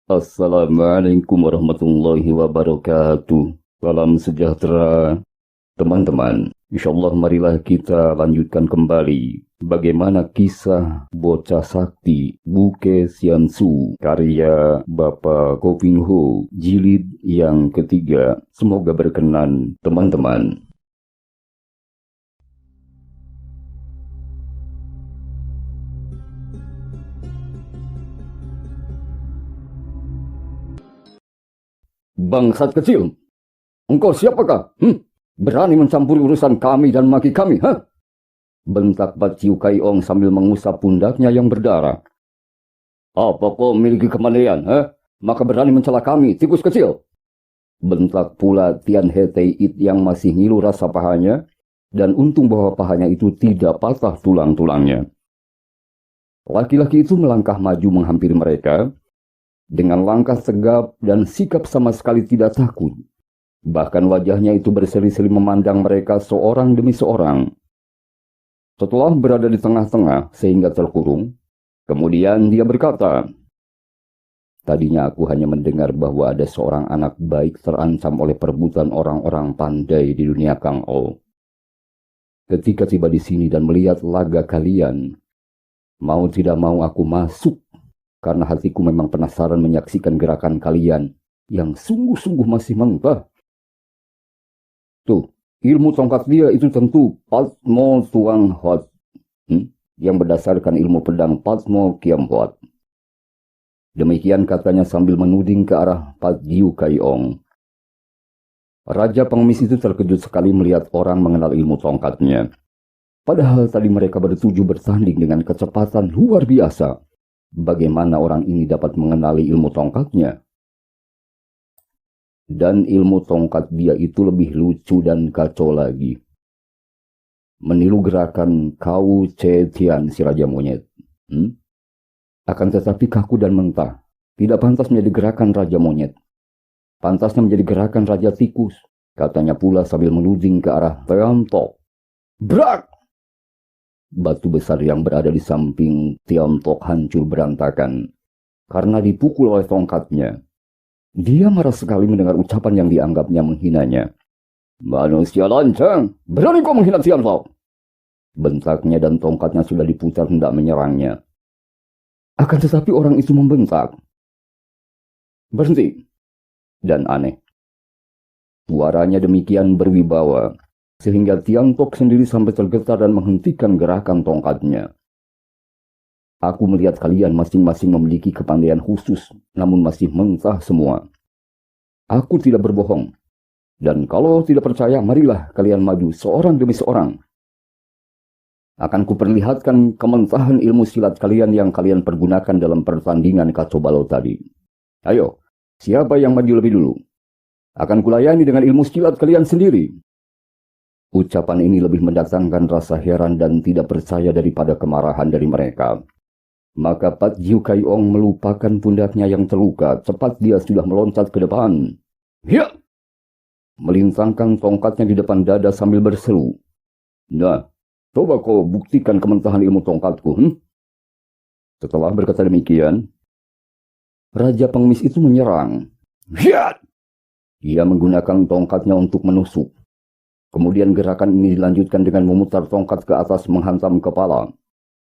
Assalamualaikum warahmatullahi wabarakatuh. Salam sejahtera, teman-teman. Insyaallah marilah kita lanjutkan kembali bagaimana kisah bocah sakti Buke Xiansu karya Bapak Ko Ping Ho jilid yang ketiga. Semoga berkenan teman-teman. Bangsat kecil, engkau siapakah? Berani mencampuri urusan kami dan maki kami, bentak Pat Ciu Kai Ong sambil mengusap pundaknya yang berdarah. Apa kau memiliki kemandaian, maka berani mencela kami, tikus kecil? Bentak pula Tian He Tei It yang masih ngilu rasa pahanya, dan untung bahwa pahanya itu tidak patah tulang-tulangnya. Laki-laki itu melangkah maju menghampiri mereka, dengan langkah tegap dan sikap sama sekali tidak takut. Bahkan wajahnya itu berseri-seri memandang mereka seorang demi seorang. Setelah berada di tengah-tengah sehingga terkurung, kemudian dia berkata, "Tadinya aku hanya mendengar bahwa ada seorang anak baik terancam oleh perebutan orang-orang pandai di dunia Kang O. Ketika tiba di sini dan melihat laga kalian, mau tidak mau aku masuk, karena hatiku memang penasaran menyaksikan gerakan kalian yang sungguh-sungguh masih mentah. Tuh, ilmu tongkat dia itu tentu Patmo Tuang Hot, yang berdasarkan ilmu pedang Patmo Kiam Hot." Demikian katanya sambil menuding ke arah Pat Ciu Kai Ong. Raja pengemis itu terkejut sekali melihat orang mengenal ilmu tongkatnya. Padahal tadi mereka bertuju bertanding dengan kecepatan luar biasa. Bagaimana orang ini dapat mengenali ilmu tongkatnya? Dan ilmu tongkat dia itu lebih lucu dan kacau lagi. Meniru gerakan Kau Ce Tian si Raja Monyet. Akan tetapi kaku dan mentah. Tidak pantas menjadi gerakan Raja Monyet. Pantasnya menjadi gerakan Raja Tikus. Katanya pula sambil menuding ke arah Tian Tok. Brak! Batu besar yang berada di samping Tian Tok hancur berantakan karena dipukul oleh tongkatnya. Dia marah sekali mendengar ucapan yang dianggapnya menghinanya. "Manusia lancang, berani kau menghina Tian Tok?" bentaknya, dan tongkatnya sudah diputar hendak menyerangnya. Akan tetapi orang itu membentak, "Berhenti!" Dan aneh, suaranya demikian berwibawa sehingga Tian Tok sendiri sampai tergetar dan menghentikan gerakan tongkatnya. "Aku melihat kalian masing-masing memiliki kepandaian khusus, namun masih mentah semua. Aku tidak berbohong. Dan kalau tidak percaya, marilah kalian maju seorang demi seorang. Akan kuperlihatkan kementahan ilmu silat kalian yang kalian pergunakan dalam pertandingan kacau balau tadi. Ayo, siapa yang maju lebih dulu? Akan kulayani dengan ilmu silat kalian sendiri." Ucapan ini lebih mendatangkan rasa heran dan tidak percaya daripada kemarahan dari mereka. Maka Pat Ciu Kai Ong melupakan pundaknya yang terluka. Cepat dia sudah meloncat ke depan. "Hiya!" melintangkan tongkatnya di depan dada sambil berseru, "Nah, coba kau buktikan kementahan ilmu tongkatku." Setelah berkata demikian, Raja pengemis itu menyerang. Hiya! Dia menggunakan tongkatnya untuk menusuk. Kemudian gerakan ini dilanjutkan dengan memutar tongkat ke atas menghantam kepala.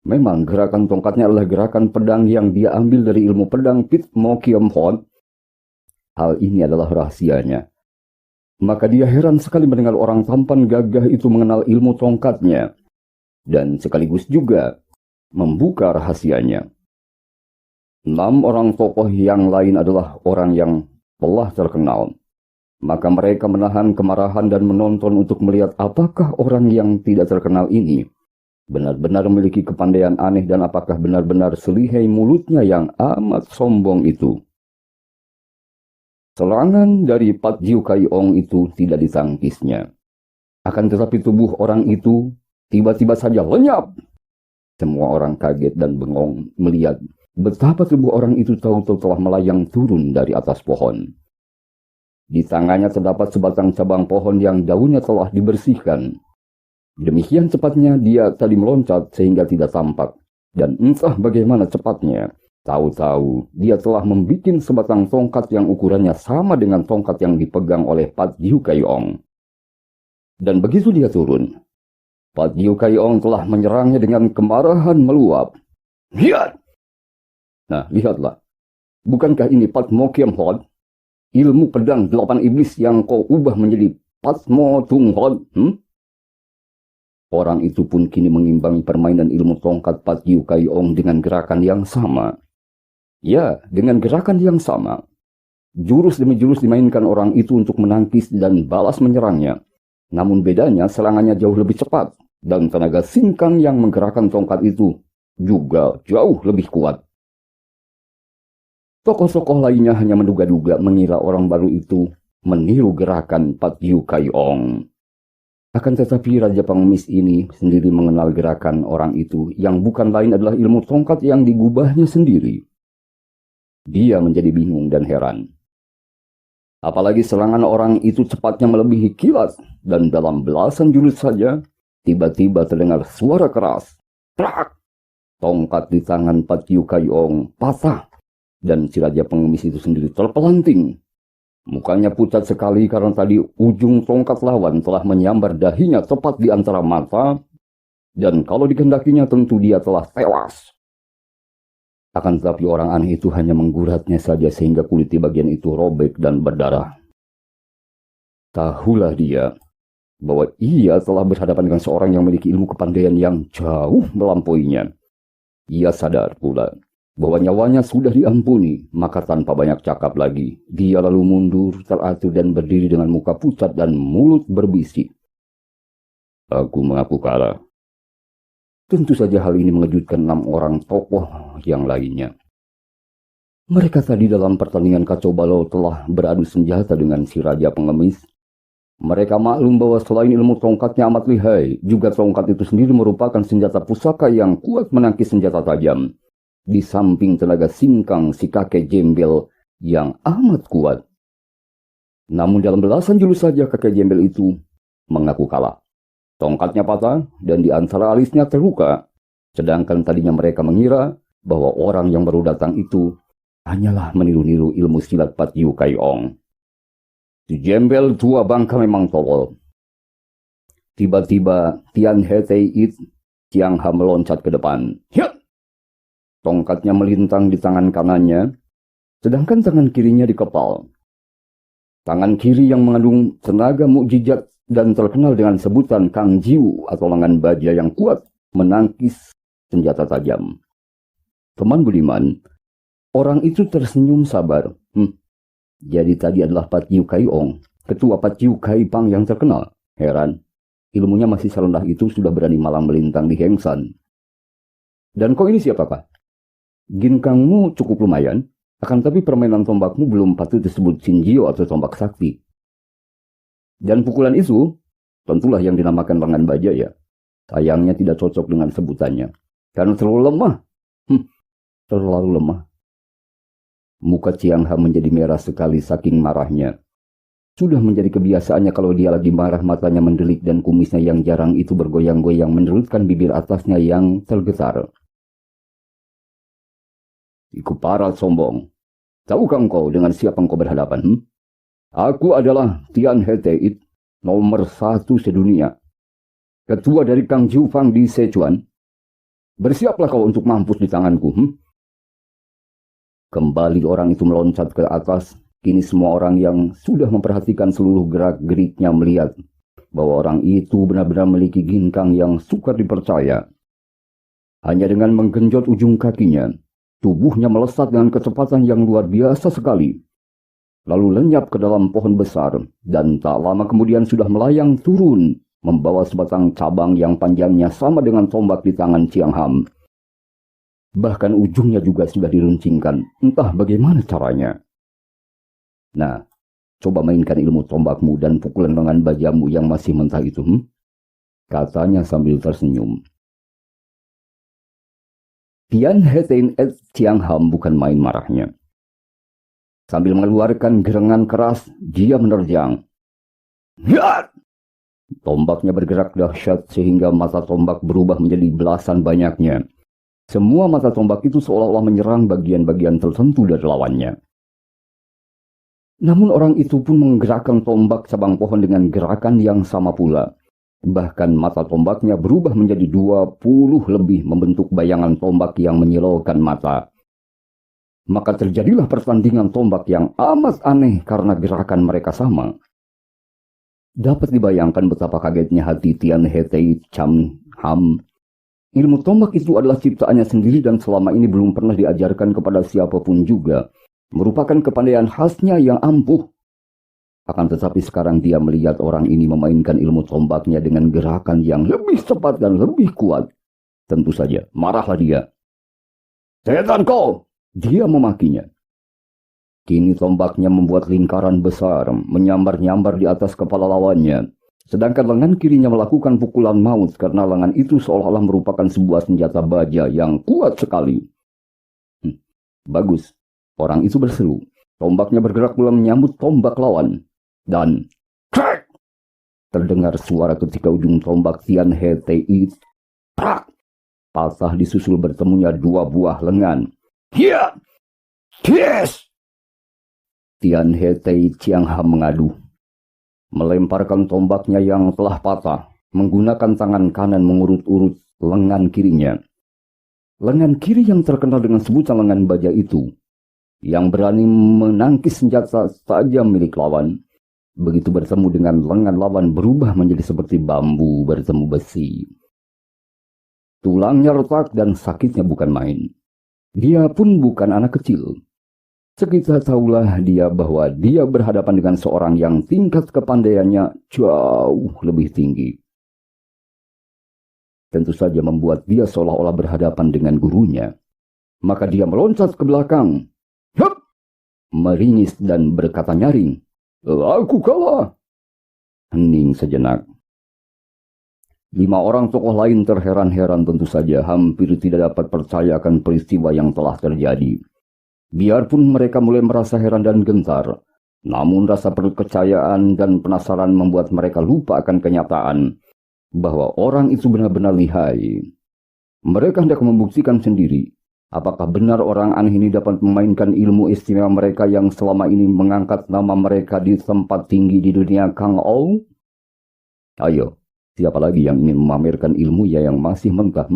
Memang gerakan tongkatnya adalah gerakan pedang yang dia ambil dari ilmu pedang Pit Mo Kiam Hon. Hal ini adalah rahasianya. Maka dia heran sekali mendengar orang tampan gagah itu mengenal ilmu tongkatnya. Dan sekaligus juga membuka rahasianya. 6 orang tokoh yang lain adalah orang yang telah terkenal. Maka mereka menahan kemarahan dan menonton untuk melihat apakah orang yang tidak terkenal ini benar-benar memiliki kepandaian aneh dan apakah benar-benar selihai mulutnya yang amat sombong itu. Serangan dari Pat Ciu Kai Ong itu tidak ditangkisnya. Akan tetapi tubuh orang itu tiba-tiba saja lenyap. Semua orang kaget dan bengong melihat betapa tubuh orang itu tahu-tahu telah melayang turun dari atas pohon. Di tangannya terdapat sebatang cabang pohon yang daunnya telah dibersihkan. Demikian cepatnya dia tadi meloncat sehingga tidak tampak. Dan entah bagaimana cepatnya, Tahu-tahu dia telah membuat sebatang tongkat yang ukurannya sama dengan tongkat yang dipegang oleh Pat Yiu Kai Ong. Dan begitu dia turun, Pat Yiu Kai Ong telah menyerangnya dengan kemarahan meluap. Lihat! Nah, lihatlah. Bukankah ini Pat Mo Kiam Hod? Ilmu pedang 8 iblis yang kau ubah menjadi Pat Mo Tung Hod? Orang itu pun kini mengimbangi permainan ilmu tongkat Pat Yiu Kai Ong dengan gerakan yang sama. Ya, dengan gerakan yang sama. Jurus demi jurus dimainkan orang itu untuk menangkis dan balas menyerangnya. Namun bedanya serangannya jauh lebih cepat. Dan tenaga singkang yang menggerakkan tongkat itu juga jauh lebih kuat. Tokoh-tokoh lainnya hanya menduga-duga mengira orang baru itu meniru gerakan Pat Yiu Kai Ong. Akan tetapi Raja Pengemis ini sendiri mengenal gerakan orang itu yang bukan lain adalah ilmu tongkat yang digubahnya sendiri. Dia menjadi bingung dan heran. Apalagi serangan orang itu cepatnya melebihi kilat dan dalam belasan jurus saja tiba-tiba terdengar suara keras. Prak! Tongkat di tangan Pat Yiu Kai Ong patah dan si Raja Pengemis itu sendiri terpelanting. Mukanya pucat sekali karena tadi ujung tongkat lawan telah menyambar dahinya tepat di antara mata dan kalau dikehendakinya tentu dia telah tewas. Akan tetapi orang aneh itu hanya mengguratnya saja sehingga kulit di bagian itu robek dan berdarah. Tahulah dia bahwa ia telah berhadapan dengan seorang yang memiliki ilmu kepandaian yang jauh melampauinya. Ia sadar pula bahwa nyawanya sudah diampuni, maka tanpa banyak cakap lagi, dia lalu mundur teratur dan berdiri dengan muka pucat dan mulut berbisik. Aku mengaku kalah. Tentu saja hal ini mengejutkan 6 orang tokoh yang lainnya. Mereka tadi dalam pertandingan kacau balau telah beradu senjata dengan si Raja Pengemis. Mereka maklum bahwa selain ilmu tongkatnya amat lihai, juga tongkat itu sendiri merupakan senjata pusaka yang kuat menangkis senjata tajam. Di samping tenaga singkang si kakek Jembel yang amat kuat. Namun dalam belasan jurus saja kakek Jembel itu mengaku kalah. Tongkatnya patah dan di antara alisnya terluka. Sedangkan tadinya mereka mengira bahwa orang yang baru datang itu hanyalah meniru-niru ilmu silat Pat Yiu Kai Ong. Si Jembel tua bangka memang tolol. Tiba-tiba Tian He Tei It Chiang Ha meloncat ke depan. Hiat! Tongkatnya melintang di tangan kanannya, sedangkan tangan kirinya dikepal. Tangan kiri yang mengandung tenaga mukjizat dan terkenal dengan sebutan Kang Jiu atau lengan baja yang kuat menangkis senjata tajam. Teman budiman, orang itu tersenyum sabar. Jadi tadi adalah Pat Yiu Kai Ong, ketua Pat Yiu Kai Pang yang terkenal. Heran, ilmunya masih serendah itu sudah berani malam melintang di Heng San. Dan kau ini siapakah? Ginkangmu cukup lumayan, akan tapi permainan tombakmu belum patut disebut Shinjio atau tombak sakti. Dan pukulan itu, tentulah yang dinamakan lengan baja ya. Sayangnya tidak cocok dengan sebutannya. Karena terlalu lemah. Terlalu lemah. Muka Chiang Ha menjadi merah sekali saking marahnya. Sudah menjadi kebiasaannya kalau dia lagi marah matanya mendelik dan kumisnya yang jarang itu bergoyang-goyang menerutkan bibir atasnya yang tergetar. Iku parat sombong. Tahukah engkau dengan siapa engkau berhadapan? Aku adalah Tian He Tei, nomor 1 sedunia. Ketua dari Kang Jiu Fang di Sichuan. Bersiaplah kau untuk mampus di tanganku. Kembali orang itu meloncat ke atas. Kini semua orang yang sudah memperhatikan seluruh gerak-geriknya melihat bahwa orang itu benar-benar memiliki ginkang yang sukar dipercaya. Hanya dengan menggenjot ujung kakinya, tubuhnya melesat dengan kecepatan yang luar biasa sekali. Lalu lenyap ke dalam pohon besar, dan tak lama kemudian sudah melayang turun, membawa sebatang cabang yang panjangnya sama dengan tombak di tangan Chiang Ham. Bahkan ujungnya juga sudah diruncingkan, entah bagaimana caranya. Nah, coba mainkan ilmu tombakmu dan pukulan lengan bajamu yang masih mentah itu, katanya sambil tersenyum. Tian He Tei et Chiang Ham bukan main marahnya. Sambil mengeluarkan gerengan keras, dia menerjang. Hiat! Tombaknya bergerak dahsyat sehingga mata tombak berubah menjadi belasan banyaknya. Semua mata tombak itu seolah-olah menyerang bagian-bagian tertentu dari lawannya. Namun orang itu pun menggerakkan tombak cabang pohon dengan gerakan yang sama pula. Bahkan mata tombaknya berubah menjadi 20 lebih membentuk bayangan tombak yang menyilaukan mata. Maka terjadilah pertandingan tombak yang amat aneh karena gerakan mereka sama. Dapat dibayangkan betapa kagetnya hati Tian Hetei Cham Ham. Ilmu tombak itu adalah ciptaannya sendiri dan selama ini belum pernah diajarkan kepada siapapun juga. Merupakan kepandaian khasnya yang ampuh. Akan tetapi sekarang dia melihat orang ini memainkan ilmu tombaknya dengan gerakan yang lebih cepat dan lebih kuat. Tentu saja, marahlah dia. "Setan kau!" Dia memakinya. Kini tombaknya membuat lingkaran besar, menyambar-nyambar di atas kepala lawannya. Sedangkan lengan kirinya melakukan pukulan maut karena lengan itu seolah-olah merupakan sebuah senjata baja yang kuat sekali. Bagus. Orang itu berseru. Tombaknya bergerak pula menyambut tombak lawan. Dan crack! Terdengar suara ketika ujung tombak Tian Hetei prak! Patah disusul bertemunya 2 buah lengan. Hiya! Yes! Tian Hetei Chiang Ham mengadu. Melemparkan tombaknya yang telah patah. Menggunakan tangan kanan mengurut-urut lengan kirinya. Lengan kiri yang terkenal dengan sebutan lengan baja itu, yang berani menangkis senjata tajam milik lawan, begitu bertemu dengan lengan lawan berubah menjadi seperti bambu bertemu besi. Tulangnya retak dan sakitnya bukan main. Dia pun bukan anak kecil. Sekitar tahulah dia bahwa dia berhadapan dengan seorang yang tingkat kepandaiannya jauh lebih tinggi. Tentu saja membuat dia seolah-olah berhadapan dengan gurunya. Maka dia meloncat ke belakang. Hup! Meringis dan berkata nyaring, "Aku kalah." Hening sejenak. 5 orang tokoh lain terheran-heran tentu saja, hampir tidak dapat percaya akan peristiwa yang telah terjadi. Biarpun mereka mulai merasa heran dan gentar, namun rasa percayaan dan penasaran membuat mereka lupa akan kenyataan bahwa orang itu benar-benar lihai. Mereka hendak membuktikan sendiri apakah benar orang aneh ini dapat memainkan ilmu istimewa mereka yang selama ini mengangkat nama mereka di tempat tinggi di dunia Kang Ou? Ayo, siapa lagi yang ingin memamerkan ilmu yang masih mentah?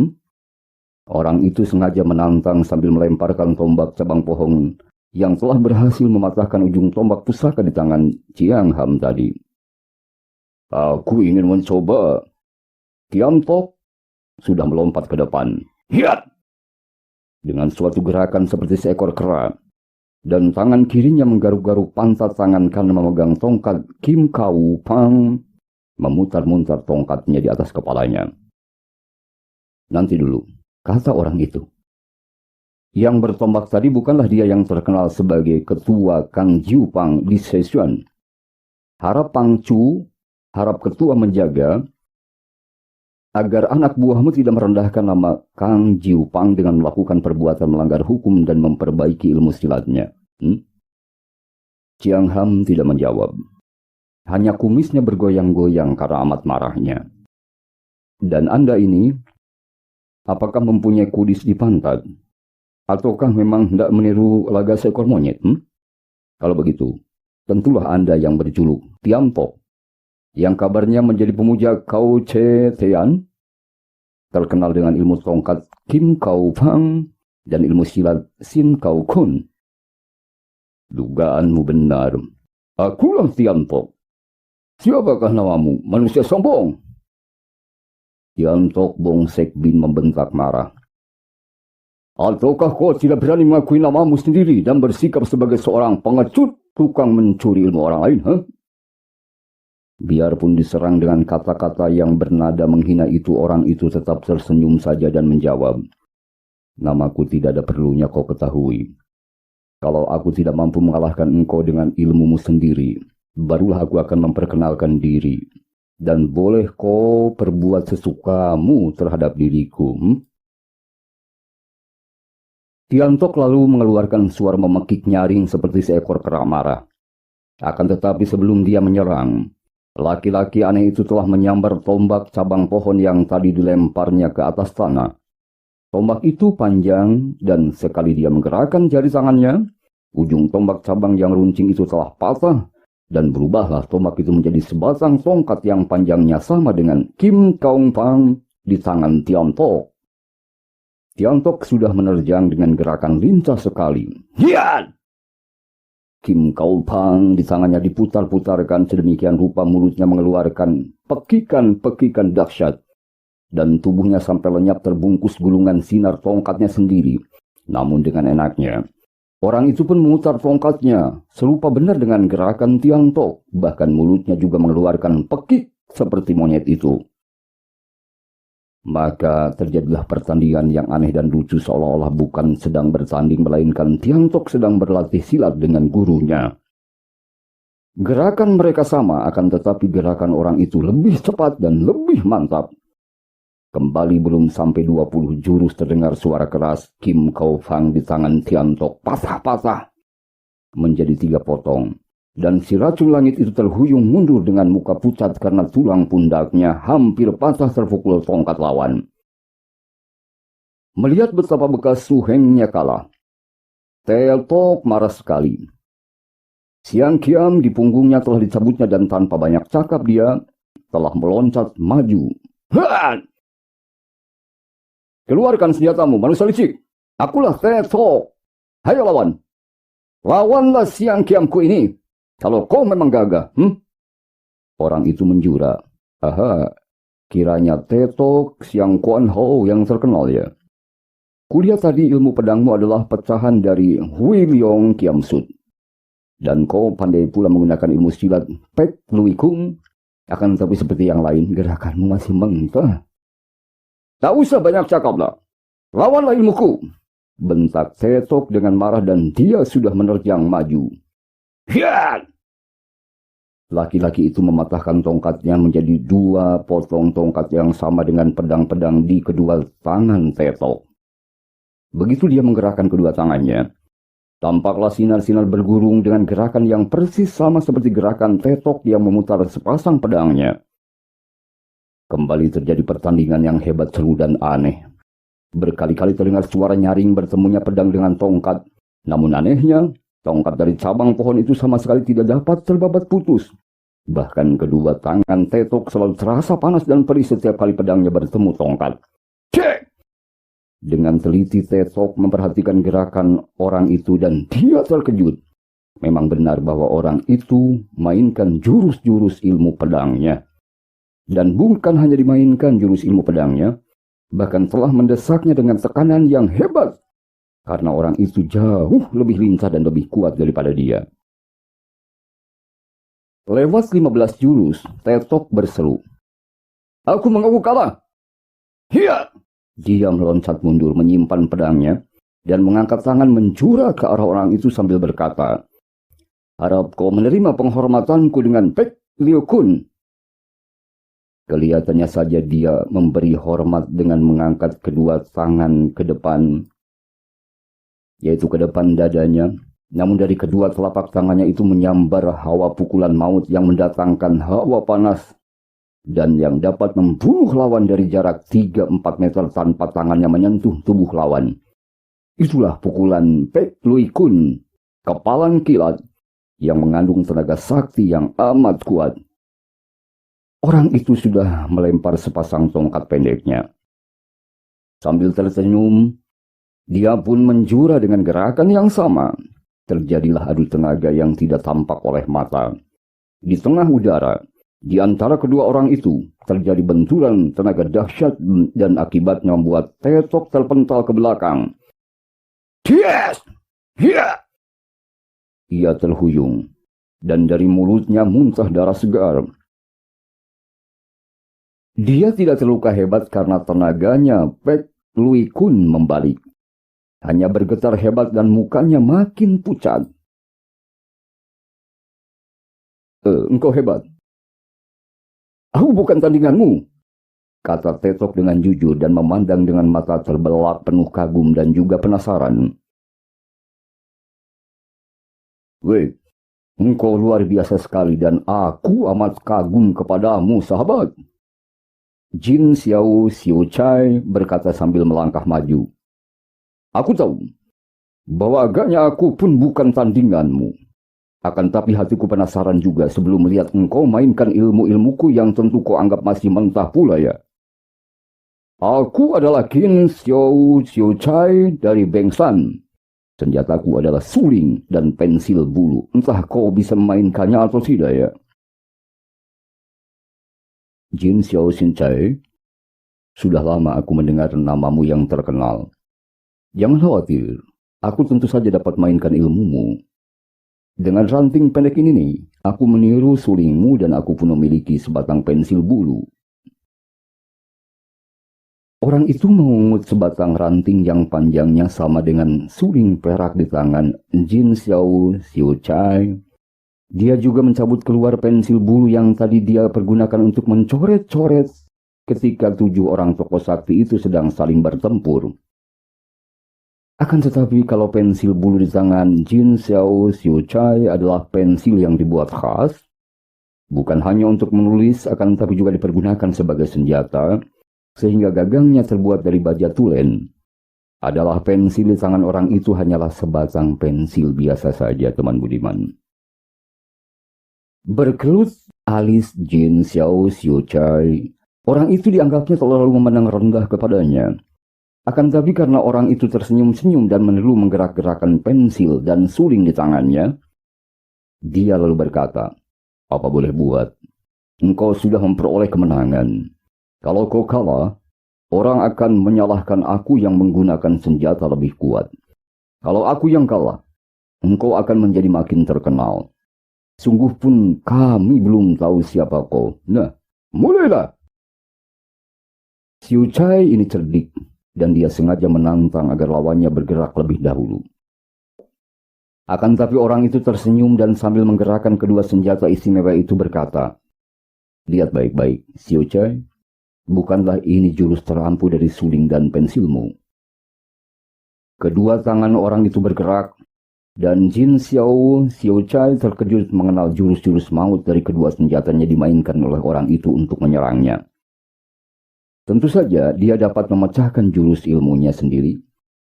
Orang itu sengaja menantang sambil melemparkan tombak cabang pohon yang telah berhasil mematahkan ujung tombak pusaka di tangan Chiang Ham tadi. "Aku ingin mencoba." Tian Tok sudah melompat ke depan. "Hiat!" Dengan suatu gerakan seperti seekor kera, dan tangan kirinya menggaruk-garuk pantat tangan kanan memegang tongkat Kim Kau Pang, memutar-mutar tongkatnya di atas kepalanya. "Nanti dulu," kata orang itu. Yang bertombak tadi bukanlah dia yang terkenal sebagai ketua Kang Jiu Pang di Szechuan. Harap Pang Chu, harap ketua menjaga agar anak buahmu tidak merendahkan nama Kang Jiu Pang dengan melakukan perbuatan melanggar hukum dan memperbaiki ilmu silatnya. Chiang Ham tidak menjawab. Hanya kumisnya bergoyang-goyang karena amat marahnya. "Dan Anda ini, apakah mempunyai kudis di pantat? Ataukah memang hendak meniru laga seekor monyet? Kalau begitu, tentulah Anda yang berjuluk Tian Tok, yang kabarnya menjadi pemuja Kau Che Tian, terkenal dengan ilmu tongkat Kim Kau Pang dan ilmu silat Sin Kau Kun." "Dugaanmu benar. Akulah Tian Tok. Siapakah namamu, manusia sombong?" Tian Tok Bong Sek Bin membentak marah. "Ataukah kau tidak berani mengakui namamu sendiri dan bersikap sebagai seorang pengecut tukang mencuri ilmu orang lain? Biarpun diserang dengan kata-kata yang bernada menghina itu, orang itu tetap tersenyum saja dan menjawab, "Namaku tidak ada perlunya kau ketahui. Kalau aku tidak mampu mengalahkan engkau dengan ilmumu sendiri, barulah aku akan memperkenalkan diri. Dan boleh kau perbuat sesukamu terhadap diriku." Tian Tok lalu mengeluarkan suara memekik nyaring seperti seekor kera marah. Akan tetapi sebelum dia menyerang, laki-laki aneh itu telah menyambar tombak cabang pohon yang tadi dilemparnya ke atas tanah. Tombak itu panjang dan sekali dia menggerakkan jari tangannya, ujung tombak cabang yang runcing itu telah patah dan berubahlah tombak itu menjadi sebatang tongkat yang panjangnya sama dengan Kim Kaung Pang di tangan Tian Tok. Tian Tok sudah menerjang dengan gerakan lincah sekali. Hiat! Kim Kaung Pang di tangannya diputar-putarkan sedemikian rupa mulutnya mengeluarkan pekikan-pekikan dahsyat. Dan tubuhnya sampai lenyap terbungkus gulungan sinar tongkatnya sendiri. Namun dengan enaknya, orang itu pun memutar tongkatnya, serupa benar dengan gerakan Tian Tok. Bahkan mulutnya juga mengeluarkan pekik seperti monyet itu. Maka terjadilah pertandingan yang aneh dan lucu seolah-olah bukan sedang bertanding, melainkan Tian Tok sedang berlatih silat dengan gurunya. Gerakan mereka sama, akan tetapi gerakan orang itu lebih cepat dan lebih mantap. Kembali belum sampai 20 jurus terdengar suara keras Kim Kaung Pang di tangan Tian Tok patah-patah menjadi 3 potong. Dan si racun langit itu terhuyung mundur dengan muka pucat karena tulang pundaknya hampir patah terpukul tongkat lawan. Melihat betapa bekas suhengnya kalah, Tian Tok marah sekali. Siang Kiam di punggungnya telah dicabutnya dan tanpa banyak cakap dia telah meloncat maju. Haan! Keluarkan senjatamu, manusia licik. Akulah Tian Tok. Hayo lawan. Lawanlah Siang Kiamku ini. Kalau kau memang gagah. Orang itu menjura. Aha, kiranya Tian Tok Siang Kuan Ho yang terkenal ya. Kulihat tadi ilmu pedangmu adalah pecahan dari Hui Leong Kiam Sut. Dan kau pandai pula menggunakan ilmu silat Pek Lui Kung. Akan tetapi seperti yang lain, gerakanmu masih mentah. Tak usah banyak cakaplah. Lawanlah ilmuku. Bentak Tian Tok dengan marah dan dia sudah menerjang maju. Hiat! Laki-laki itu mematahkan tongkatnya menjadi 2 potong tongkat yang sama dengan pedang-pedang di kedua tangan Tian Tok. Begitu dia menggerakkan kedua tangannya, tampaklah sinar-sinar bergurung dengan gerakan yang persis sama seperti gerakan Tian Tok yang memutar sepasang pedangnya. Kembali terjadi pertandingan yang hebat, seru dan aneh. Berkali-kali terdengar suara nyaring bertemunya pedang dengan tongkat. Namun anehnya, tongkat dari cabang pohon itu sama sekali tidak dapat terbabat putus. Bahkan kedua tangan Tian Tok selalu terasa panas dan perih setiap kali pedangnya bertemu tongkat. Cek! Dengan teliti Tian Tok memperhatikan gerakan orang itu dan dia terkejut. Memang benar bahwa orang itu mainkan jurus-jurus ilmu pedangnya. Dan bukan hanya dimainkan jurus ilmu pedangnya, bahkan telah mendesaknya dengan tekanan yang hebat. Karena orang itu jauh lebih lincah dan lebih kuat daripada dia. Lewat 15 jurus, Tian Tok berseru. Aku mengaku kalah. Hiat! Dia meloncat mundur menyimpan pedangnya dan mengangkat tangan menjura ke arah orang itu sambil berkata, harap kau menerima penghormatanku dengan Pek Liu Kun. Kelihatannya saja dia memberi hormat dengan mengangkat kedua tangan ke depan, yaitu ke depan dadanya. Namun dari kedua telapak tangannya itu menyambar hawa pukulan maut yang mendatangkan hawa panas dan yang dapat membunuh lawan dari jarak 3-4 meter tanpa tangannya menyentuh tubuh lawan. Itulah pukulan Pek Lui Kun, kepalan kilat yang mengandung tenaga sakti yang amat kuat. Orang itu sudah melempar sepasang tongkat pendeknya. Sambil tersenyum, dia pun menjura dengan gerakan yang sama. Terjadilah adu tenaga yang tidak tampak oleh mata. Di tengah udara, di antara kedua orang itu, terjadi benturan tenaga dahsyat dan akibatnya membuat Tian Tok terpental ke belakang. Yes! Yeah! Ia terhuyung, dan dari mulutnya muntah darah segar. Dia tidak terluka hebat karena tenaganya Pek Lui Kun membalik. Hanya bergetar hebat dan mukanya makin pucat. Engkau hebat. Aku bukan tandinganmu, kata Tian Tok dengan jujur dan memandang dengan mata terbelalak penuh kagum dan juga penasaran. Weh, engkau luar biasa sekali dan aku amat kagum kepadamu, sahabat. Jin Xiao Xiu Chai berkata sambil melangkah maju. Aku tahu bahwa agaknya aku pun bukan tandinganmu. Akan tapi hatiku penasaran juga sebelum melihat engkau mainkan ilmu-ilmuku yang tentu kau anggap masih mentah pula ya. Aku adalah Qin Xiao Xiu Chai dari Bengsan. Senjataku adalah suling dan pensil bulu. Entah kau bisa memainkannya atau tidak ya. Jin Xiao Xin Chai, sudah lama aku mendengar namamu yang terkenal. Jangan khawatir, aku tentu saja dapat mainkan ilmumu. Dengan ranting pendek ini nih, aku meniru sulingmu dan aku pun memiliki sebatang pensil bulu. Orang itu mengungut sebatang ranting yang panjangnya sama dengan suling perak di tangan Jin Xiao Xiu Chai. Dia juga mencabut keluar pensil bulu yang tadi dia pergunakan untuk mencoret-coret ketika 7 orang tokoh sakti itu sedang saling bertempur. Akan tetapi kalau pensil bulu di tangan Jin Xiao Xiu Chai adalah pensil yang dibuat khas, bukan hanya untuk menulis akan tetapi juga dipergunakan sebagai senjata, sehingga gagangnya terbuat dari baja tulen. Adalah pensil di tangan orang itu hanyalah sebatang pensil biasa saja, teman budiman. Berkelut alis Jin Xiao Xiu Chai. Orang itu dianggapnya terlalu memandang rendah kepadanya. Akan tapi karena orang itu tersenyum-senyum dan meniru menggerak-gerakkan pensil dan suling di tangannya, dia lalu berkata, apa boleh buat? Engkau sudah memperoleh kemenangan. Kalau kau kalah, orang akan menyalahkan aku yang menggunakan senjata lebih kuat. Kalau aku yang kalah, engkau akan menjadi makin terkenal. Sungguh pun kami belum tahu siapa kau. Nah, mulailah. Xiu Chai ini cerdik, dan dia sengaja menantang agar lawannya bergerak lebih dahulu. Akan tapi orang itu tersenyum dan sambil menggerakkan kedua senjata istimewa itu berkata, lihat baik-baik, Xiu Chai, bukanlah ini jurus terampuh dari suling dan pensilmu. Kedua tangan orang itu bergerak, dan Jin Xiao Xiu Chai terkejut mengenal jurus-jurus maut dari kedua senjatanya dimainkan oleh orang itu untuk menyerangnya. Tentu saja dia dapat memecahkan jurus ilmunya sendiri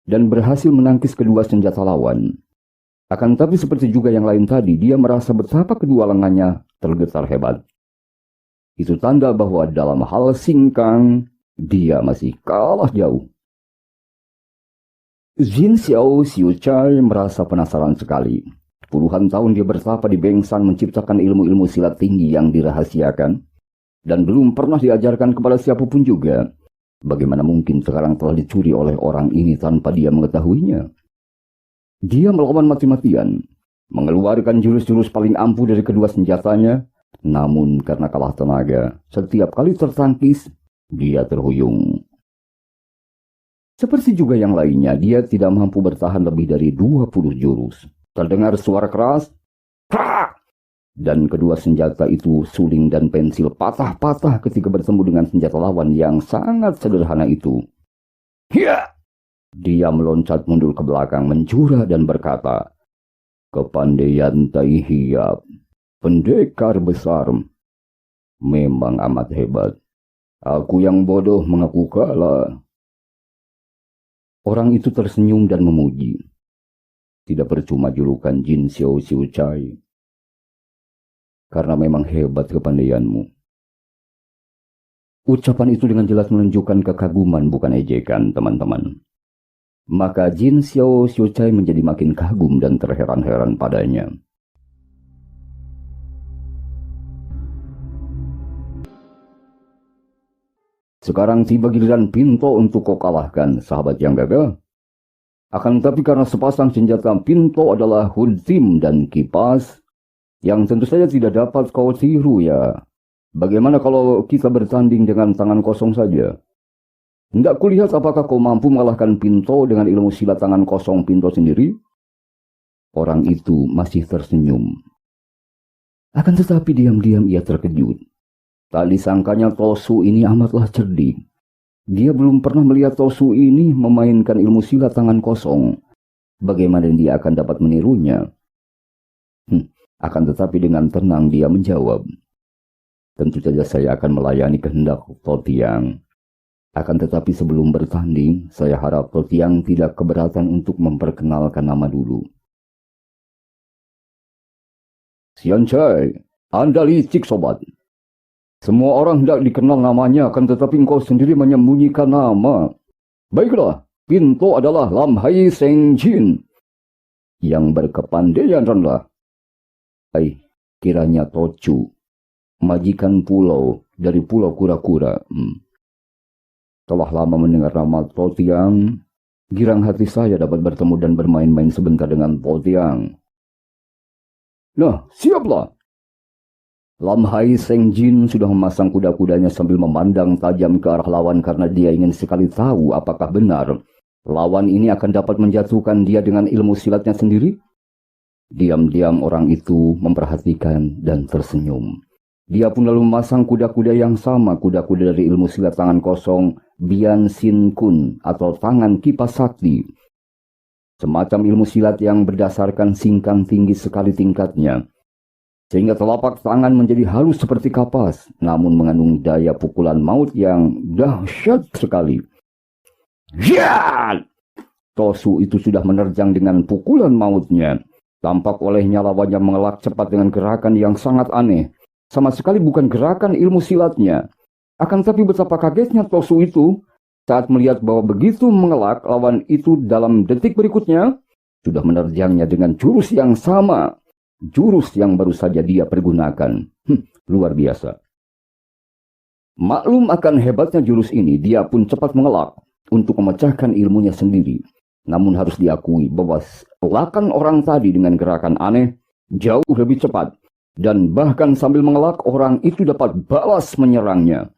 dan berhasil menangkis kedua senjata lawan. Akan tapi seperti juga yang lain tadi, dia merasa betapa kedua lengannya tergetar hebat. Itu tanda bahwa dalam hal singkang, dia masih kalah jauh. Jin Xiao Xiu Chai merasa penasaran sekali. Puluhan tahun dia bertapa di Bengsan menciptakan ilmu-ilmu silat tinggi yang dirahasiakan dan belum pernah diajarkan kepada siapapun juga. Bagaimana mungkin sekarang telah dicuri oleh orang ini tanpa dia mengetahuinya? Dia melawan mati-matian, mengeluarkan jurus-jurus paling ampuh dari kedua senjatanya, namun karena kalah tenaga, setiap kali tertangkis, dia terhuyung. Seperti juga yang lainnya, dia tidak mampu bertahan lebih dari 20 jurus. Terdengar suara keras, "Krak!" Dan kedua senjata itu, suling dan pensil, patah-patah ketika bertemu dengan senjata lawan yang sangat sederhana itu. "Hiya!" Dia meloncat mundur ke belakang, mencurah dan berkata, "Kepandaian Tai Hiap, pendekar besar, memang amat hebat. Aku yang bodoh mengaku kalah." Orang itu tersenyum dan memuji. Tidak percuma julukan Jin Xiao Xiu Chai, karena memang hebat kepandaianmu. Ucapan itu dengan jelas menunjukkan kekaguman bukan ejekan, teman-teman. Maka Jin Xiao Xiu Chai menjadi makin kagum dan terheran-heran padanya. Sekarang tiba giliran Pinto untuk kau kalahkan, sahabat yang gagah. Akan tetapi karena sepasang senjata Pinto adalah Hultim dan kipas, yang tentu saja tidak dapat kau tiru ya. Bagaimana kalau kita bertanding dengan tangan kosong saja? Hendak kulihat apakah kau mampu mengalahkan Pinto dengan ilmu silat tangan kosong Pinto sendiri? Orang itu masih tersenyum. Akan tetapi diam-diam ia terkejut. Tak disangkanya Tosu ini amatlah cerdik. Dia belum pernah melihat Tosu ini memainkan ilmu silat tangan kosong. Bagaimana dia akan dapat menirunya? Akan tetapi dengan tenang dia menjawab, Tentu saja saya akan melayani kehendak Totiang. Akan tetapi sebelum bertanding, saya harap Totiang tidak keberatan untuk memperkenalkan nama dulu. Sian Chai, Anda licik sobat. Semua orang hendak dikenal namanya, akan tetapi engkau sendiri menyembunyikan nama. Baiklah, Pinto adalah Lam Hai Seng Jin yang berkepandaian rendah. Kiranya Tocu, majikan pulau dari Pulau Kura-Kura. Telah lama mendengar nama Totiang, girang hati saya dapat bertemu dan bermain-main sebentar dengan Totiang. Nah, siaplah. Lam Hai Seng Jin sudah memasang kuda-kudanya sambil memandang tajam ke arah lawan karena dia ingin sekali tahu apakah benar lawan ini akan dapat menjatuhkan dia dengan ilmu silatnya sendiri. Diam-diam orang itu memperhatikan dan tersenyum. Dia pun lalu memasang kuda-kuda yang sama, kuda-kuda dari ilmu silat tangan kosong Bian Sin Kun atau tangan kipas sakti. Semacam ilmu silat yang berdasarkan singkang tinggi sekali tingkatnya, sehingga telapak tangan menjadi halus seperti kapas, namun mengandung daya pukulan maut yang dahsyat sekali. Hiat! Tosu itu sudah menerjang dengan pukulan mautnya. Tampak olehnya lawannya mengelak cepat dengan gerakan yang sangat aneh. Sama sekali bukan gerakan ilmu silatnya. Akan tetapi betapa kagetnya Tosu itu saat melihat bahwa begitu mengelak lawan itu dalam detik berikutnya sudah menerjangnya dengan jurus yang sama. Jurus yang baru saja dia pergunakan. Luar biasa. Maklum akan hebatnya jurus ini, dia pun cepat mengelak untuk memecahkan ilmunya sendiri. Namun harus diakui bahwa gerakan orang tadi dengan gerakan aneh jauh lebih cepat. Dan bahkan sambil mengelak orang itu dapat balas menyerangnya.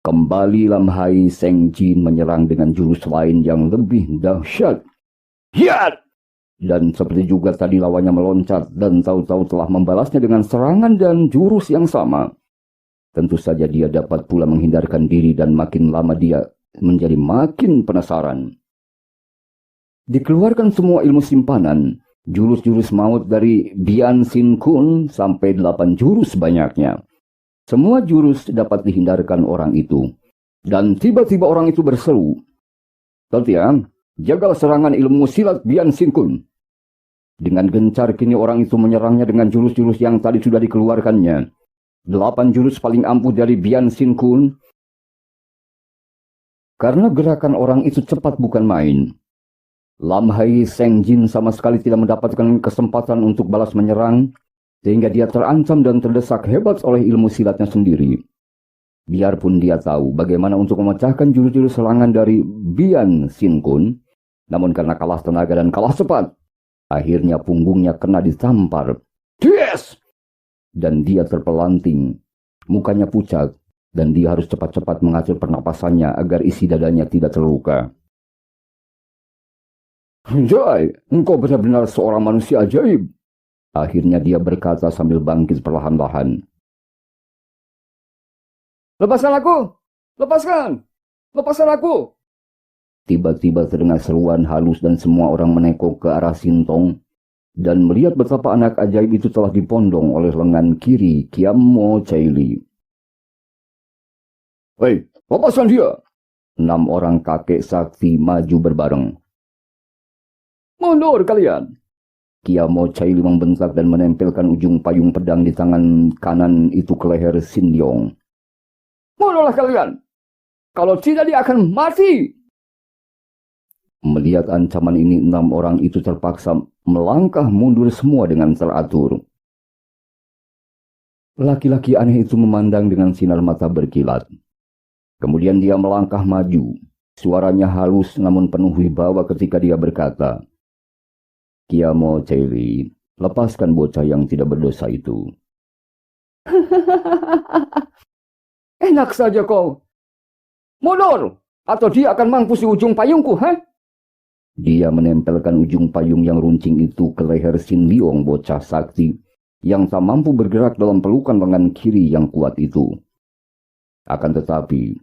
Kembali Lam Hai Seng Jin menyerang dengan jurus lain yang lebih dahsyat. Hiat! Dan seperti juga tadi lawannya meloncat dan tahu-tahu telah membalasnya dengan serangan dan jurus yang sama. Tentu saja dia dapat pula menghindarkan diri dan makin lama dia menjadi makin penasaran. Dikeluarkan semua ilmu simpanan, jurus-jurus maut dari Bian Sin Kun sampai 8 jurus banyaknya. Semua jurus dapat dihindarkan orang itu. Dan tiba-tiba orang itu berseru, Totiang, jaga serangan ilmu silat Bian Sin Kun. Dengan gencar kini orang itu menyerangnya dengan jurus-jurus yang tadi sudah dikeluarkannya. 8 jurus paling ampuh dari Bian Sin Kun. Karena gerakan orang itu cepat bukan main. Lam Hai Seng Jin sama sekali tidak mendapatkan kesempatan untuk balas menyerang, sehingga dia terancam dan terdesak hebat oleh ilmu silatnya sendiri. Biarpun dia tahu bagaimana untuk memecahkan jurus-jurus serangan dari Bian Sin Kun, namun karena kalah tenaga dan kalah cepat, akhirnya punggungnya kena ditampar. Yes! Dan dia terpelanting, mukanya pucat, dan dia harus cepat-cepat mengatur pernapasannya agar isi dadanya tidak terluka. Jai, engkau benar-benar seorang manusia ajaib. Akhirnya dia berkata sambil bangkit perlahan-lahan. Lepaskan aku! Lepaskan! Lepaskan aku! Tiba-tiba terdengar seruan halus dan semua orang menekuk ke arah Sintong dan melihat betapa anak ajaib itu telah dipondong oleh lengan kiri Kiam Mo Chaili. Hei, lepaskan dia! 6 orang kakek sakti maju berbareng. Mundur kalian! Kiam Mo Chaili membentak dan menempelkan ujung payung pedang di tangan kanan itu ke leher Sin Leong. Mundurlah kalian! Kalau tidak dia akan mati! Melihat ancaman ini, 6 orang itu terpaksa melangkah mundur semua dengan teratur. Laki-laki aneh itu memandang dengan sinar mata berkilat. Kemudian dia melangkah maju. Suaranya halus namun penuh wibawa ketika dia berkata, Kiam Mo Chaili, lepaskan bocah yang tidak berdosa itu. Enak saja kau. Mundur, atau dia akan mampus di ujung payungku, Dia menempelkan ujung payung yang runcing itu ke leher Sin Leong, bocah sakti, yang tak mampu bergerak dalam pelukan lengan kiri yang kuat itu. Akan tetapi,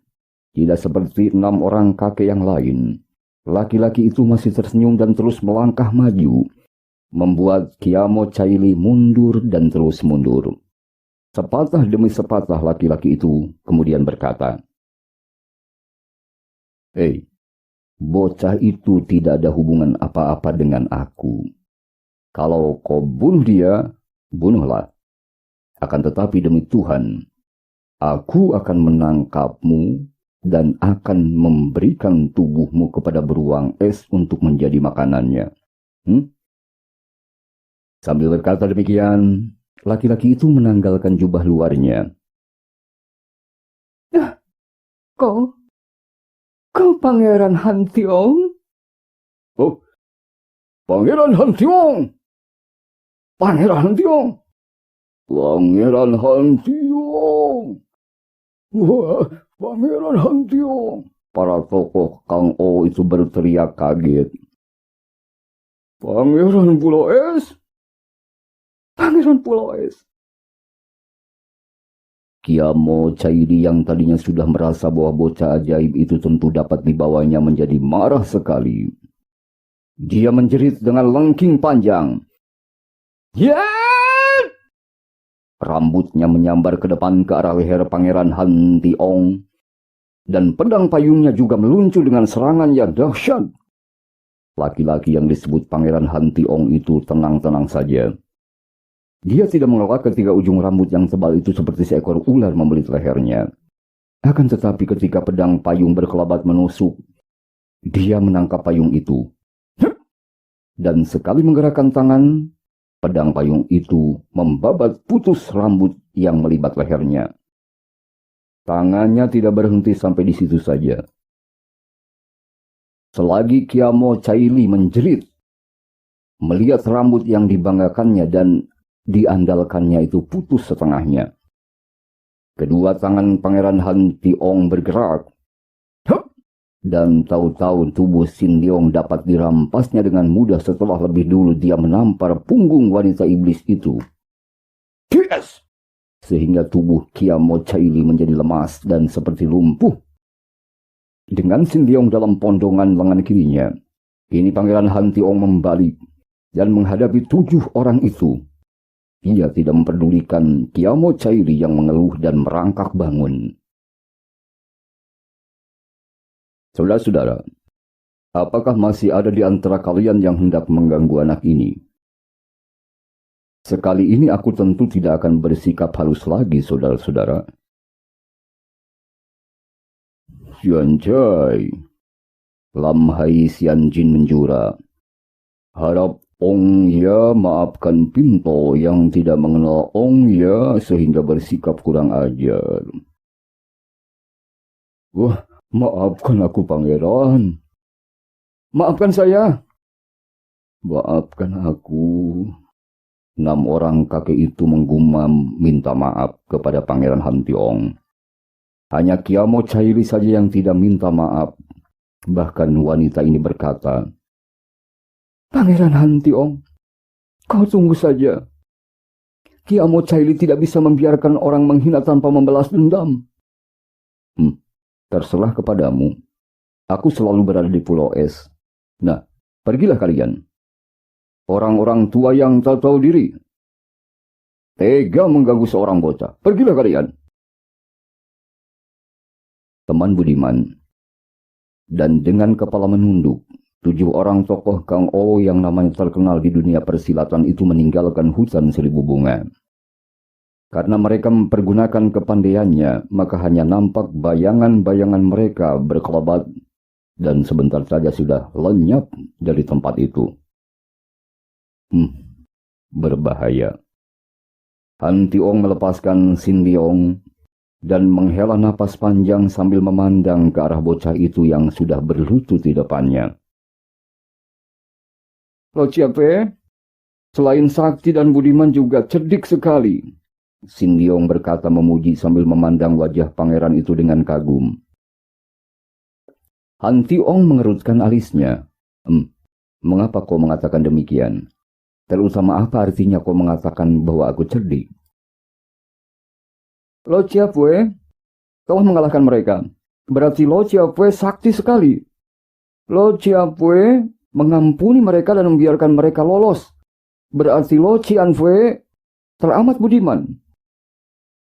tidak seperti 6 orang kakek yang lain. Laki-laki itu masih tersenyum dan terus melangkah maju, membuat Kiam Mo Chaili mundur dan terus mundur. Sepatah demi sepatah laki-laki itu kemudian berkata, "Hei, bocah itu tidak ada hubungan apa-apa dengan aku. Kalau kau bunuh dia, bunuhlah. Akan tetapi demi Tuhan, aku akan menangkapmu dan akan memberikan tubuhmu kepada beruang es untuk menjadi makanannya." Sambil berkata demikian, laki-laki itu menanggalkan jubah luarnya. "Nah, kau Pangeran Han Tiong?" "Oh, Pangeran Han Tiong! Pangeran Han Tiong! Pangeran Han Tiong! Wah, Pangeran Han Tiong!" Para tokoh Kang O itu berteriak kaget. "Pangeran Pulau Es! Pangeran Pulau Es!" Kiamo Caili yang tadinya sudah merasa bahwa bocah ajaib itu tentu dapat dibawanya menjadi marah sekali. Dia menjerit dengan lengking panjang. "Ya!" Rambutnya menyambar ke depan ke arah leher Pangeran Han Tiong, dan pedang payungnya juga meluncur dengan serangan yang dahsyat. Laki-laki yang disebut Pangeran Han Tiong itu tenang-tenang saja. Dia tidak mengelak ketika ujung rambut yang tebal itu seperti seekor ular membelit lehernya. Akan tetapi ketika pedang payung berkelabat menusuk, dia menangkap payung itu. Dan sekali menggerakkan tangan, pedang payung itu membabat putus rambut yang melibat lehernya. Tangannya tidak berhenti sampai di situ saja. Selagi Kiamo Caili menjerit, melihat rambut yang dibanggakannya dan diandalkannya itu putus setengahnya. Kedua tangan Pangeran Han Tiong bergerak. Dan tahu-tahu tubuh Sin Leong dapat dirampasnya dengan mudah setelah lebih dulu dia menampar punggung wanita iblis itu. Yes! Sehingga tubuh Kiamo Caili menjadi lemas dan seperti lumpuh. Dengan Sin Leong dalam pondongan lengan kirinya, kini Pangeran Han Tiong membalik dan menghadapi 7 orang itu. Ia tidak memperdulikan Kiamo Caili yang mengeluh dan merangkak bangun. Saudara-saudara, apakah masih ada di antara kalian yang hendak mengganggu anak ini? Sekali ini aku tentu tidak akan bersikap halus lagi, saudara-saudara. "Sianjai, Lam Hai Sian Jin menjura. Harap Ong Ya maafkan Pinto yang tidak mengenal Ong Ya sehingga bersikap kurang ajar." "Wah, maafkan aku, Pangeran. Maafkan saya." "Maafkan aku." 6 orang kakek itu menggumam minta maaf kepada Pangeran Han Tiong. Hanya Kiamo Caili saja yang tidak minta maaf. Bahkan wanita ini berkata, "Pangeran Han Tiong, kau tunggu saja. Kiamo Caili tidak bisa membiarkan orang menghina tanpa membalas dendam." "Terserah kepadamu. Aku selalu berada di Pulau Es. Nah, pergilah kalian. Orang-orang tua yang tak tahu diri. Tega mengganggu seorang bocah. Pergilah kalian." Teman budiman. Dan dengan kepala menunduk, 7 orang tokoh Kang O yang namanya terkenal di dunia persilatan itu meninggalkan hutan seribu bunga. Karena mereka mempergunakan kepandaiannya, maka hanya nampak bayangan-bayangan mereka berkelebat dan sebentar saja sudah lenyap dari tempat itu. Berbahaya. Han Tiong melepaskan Sin Leong dan menghela napas panjang sambil memandang ke arah bocah itu yang sudah berlutut di depannya. "Lo Ciape, selain sakti dan budiman juga cerdik sekali," Sin Leong berkata memuji sambil memandang wajah pangeran itu dengan kagum. Han Tiong mengerutkan alisnya. Mengapa kau mengatakan demikian? Terutama apa artinya kau mengatakan bahwa aku cerdik?" "Lo Ciape telah mengalahkan mereka. Berarti Lo Ciape sakti sekali. Lo Ciape mengampuni mereka dan membiarkan mereka lolos. Berarti Lo Cianfue teramat budiman."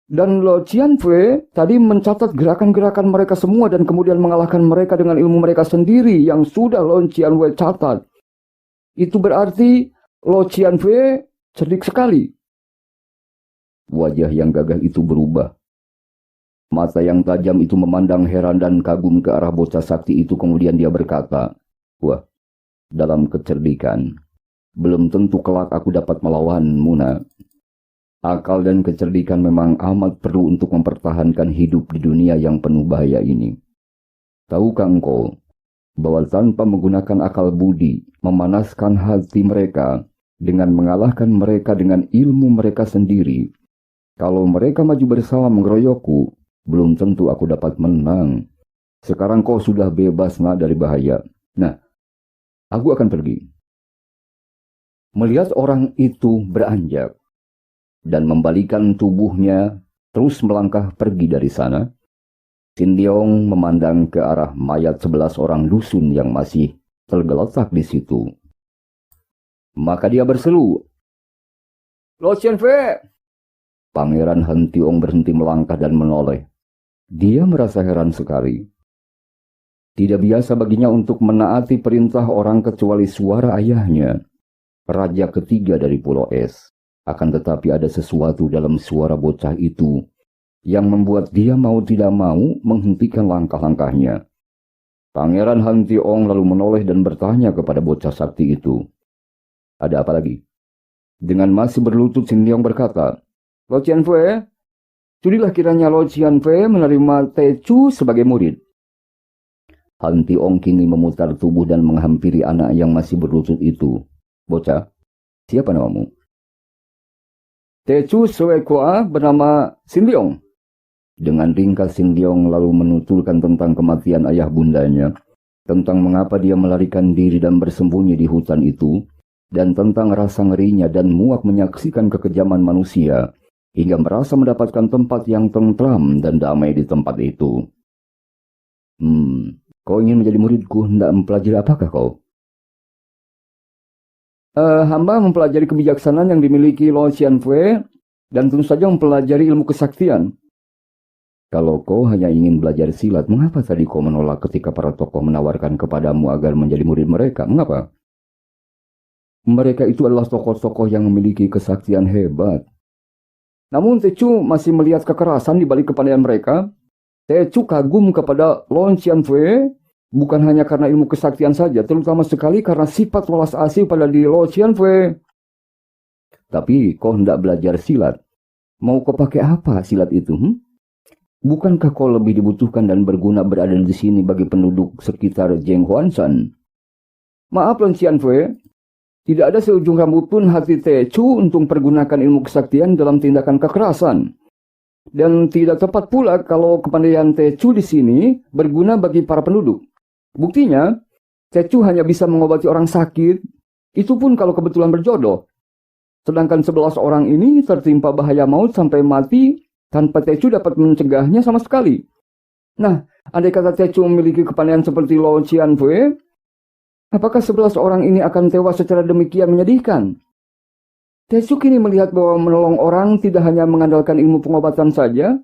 Dan Lo Cianfei tadi mencatat gerakan-gerakan mereka semua dan kemudian mengalahkan mereka dengan ilmu mereka sendiri yang sudah Lo Cianfei catat. Itu berarti Lo Cianfei cerdik sekali. Wajah yang gagah itu berubah. Mata yang tajam itu memandang heran dan kagum ke arah bocah sakti itu, kemudian dia berkata, "Wah, dalam kecerdikan, belum tentu kelak aku dapat melawanmu, Nak. Akal dan kecerdikan memang amat perlu untuk mempertahankan hidup di dunia yang penuh bahaya ini. Tahukah engkau bahwa tanpa menggunakan akal budi, memanaskan hati mereka dengan mengalahkan mereka dengan ilmu mereka sendiri, kalau mereka maju bersama mengeroyokku, belum tentu aku dapat menang. Sekarang kau sudah bebas, Nak, dari bahaya. Nah, aku akan pergi." Melihat orang itu beranjak dan membalikan tubuhnya terus melangkah pergi dari sana, Sintiong memandang ke arah mayat 11 orang dusun yang masih tergeletak di situ. Maka dia berseru, "Lo Cianfei!" Pangeran Han Tiong berhenti melangkah dan menoleh. Dia merasa heran sekali. Tidak biasa baginya untuk menaati perintah orang kecuali suara ayahnya, raja ketiga dari Pulau Es. Akan tetapi ada sesuatu dalam suara bocah itu yang membuat dia mau tidak mau menghentikan langkah-langkahnya. Pangeran Han Tiong lalu menoleh dan bertanya kepada bocah sakti itu, "Ada apa lagi?" Dengan masih berlutut, Sintiong berkata, "Lo Cianfei, sudilah kiranya Lo Cianfei menerima Tecu sebagai murid." Han Tiong kini memutar tubuh dan menghampiri anak yang masih berlutut itu. "Bocah, siapa namamu?" "Tecu Suekwa bernama Sintiong." Dengan ringkas Sintiong lalu menuturkan tentang kematian ayah bundanya, tentang mengapa dia melarikan diri dan bersembunyi di hutan itu, dan tentang rasa ngerinya dan muak menyaksikan kekejaman manusia, hingga merasa mendapatkan tempat yang tentram dan damai di tempat itu. Kau ingin menjadi muridku, hendak mempelajari apakah kau?" Hamba mempelajari kebijaksanaan yang dimiliki Lo Cianfei dan tentu saja mempelajari ilmu kesaktian." "Kalau kau hanya ingin belajar silat, mengapa tadi kau menolak ketika para tokoh menawarkan kepadamu agar menjadi murid mereka? Mengapa?" "Mereka itu adalah tokoh-tokoh yang memiliki kesaktian hebat. Namun Tecu masih melihat kekerasan di balik kepandaian mereka. Tecu kagum kepada Lo Cianfei bukan hanya karena ilmu kesaktian saja, terutama sekali karena sifat welas asih pada diri Lo Cianfei. Tapi kau hendak belajar silat. Mau kau pakai apa silat itu? Bukankah kau lebih dibutuhkan dan berguna berada di sini bagi penduduk sekitar Jenghuanshan? Maaf Lo Cianfei, tidak ada seujung rambut pun hati Tecu untuk pergunakan ilmu kesaktian dalam tindakan kekerasan. Dan tidak tepat pula kalau kepandaian Tecu di sini berguna bagi para penduduk. Buktinya, Tecu hanya bisa mengobati orang sakit, itu pun kalau kebetulan berjodoh. Sedangkan 11 orang ini tertimpa bahaya maut sampai mati tanpa Tecu dapat mencegahnya sama sekali. Nah, andai kata Tecu memiliki kepandaian seperti Lo Cianfei, apakah 11 orang ini akan tewas secara demikian menyedihkan? Tecu kini melihat bahwa menolong orang tidak hanya mengandalkan ilmu pengobatan saja,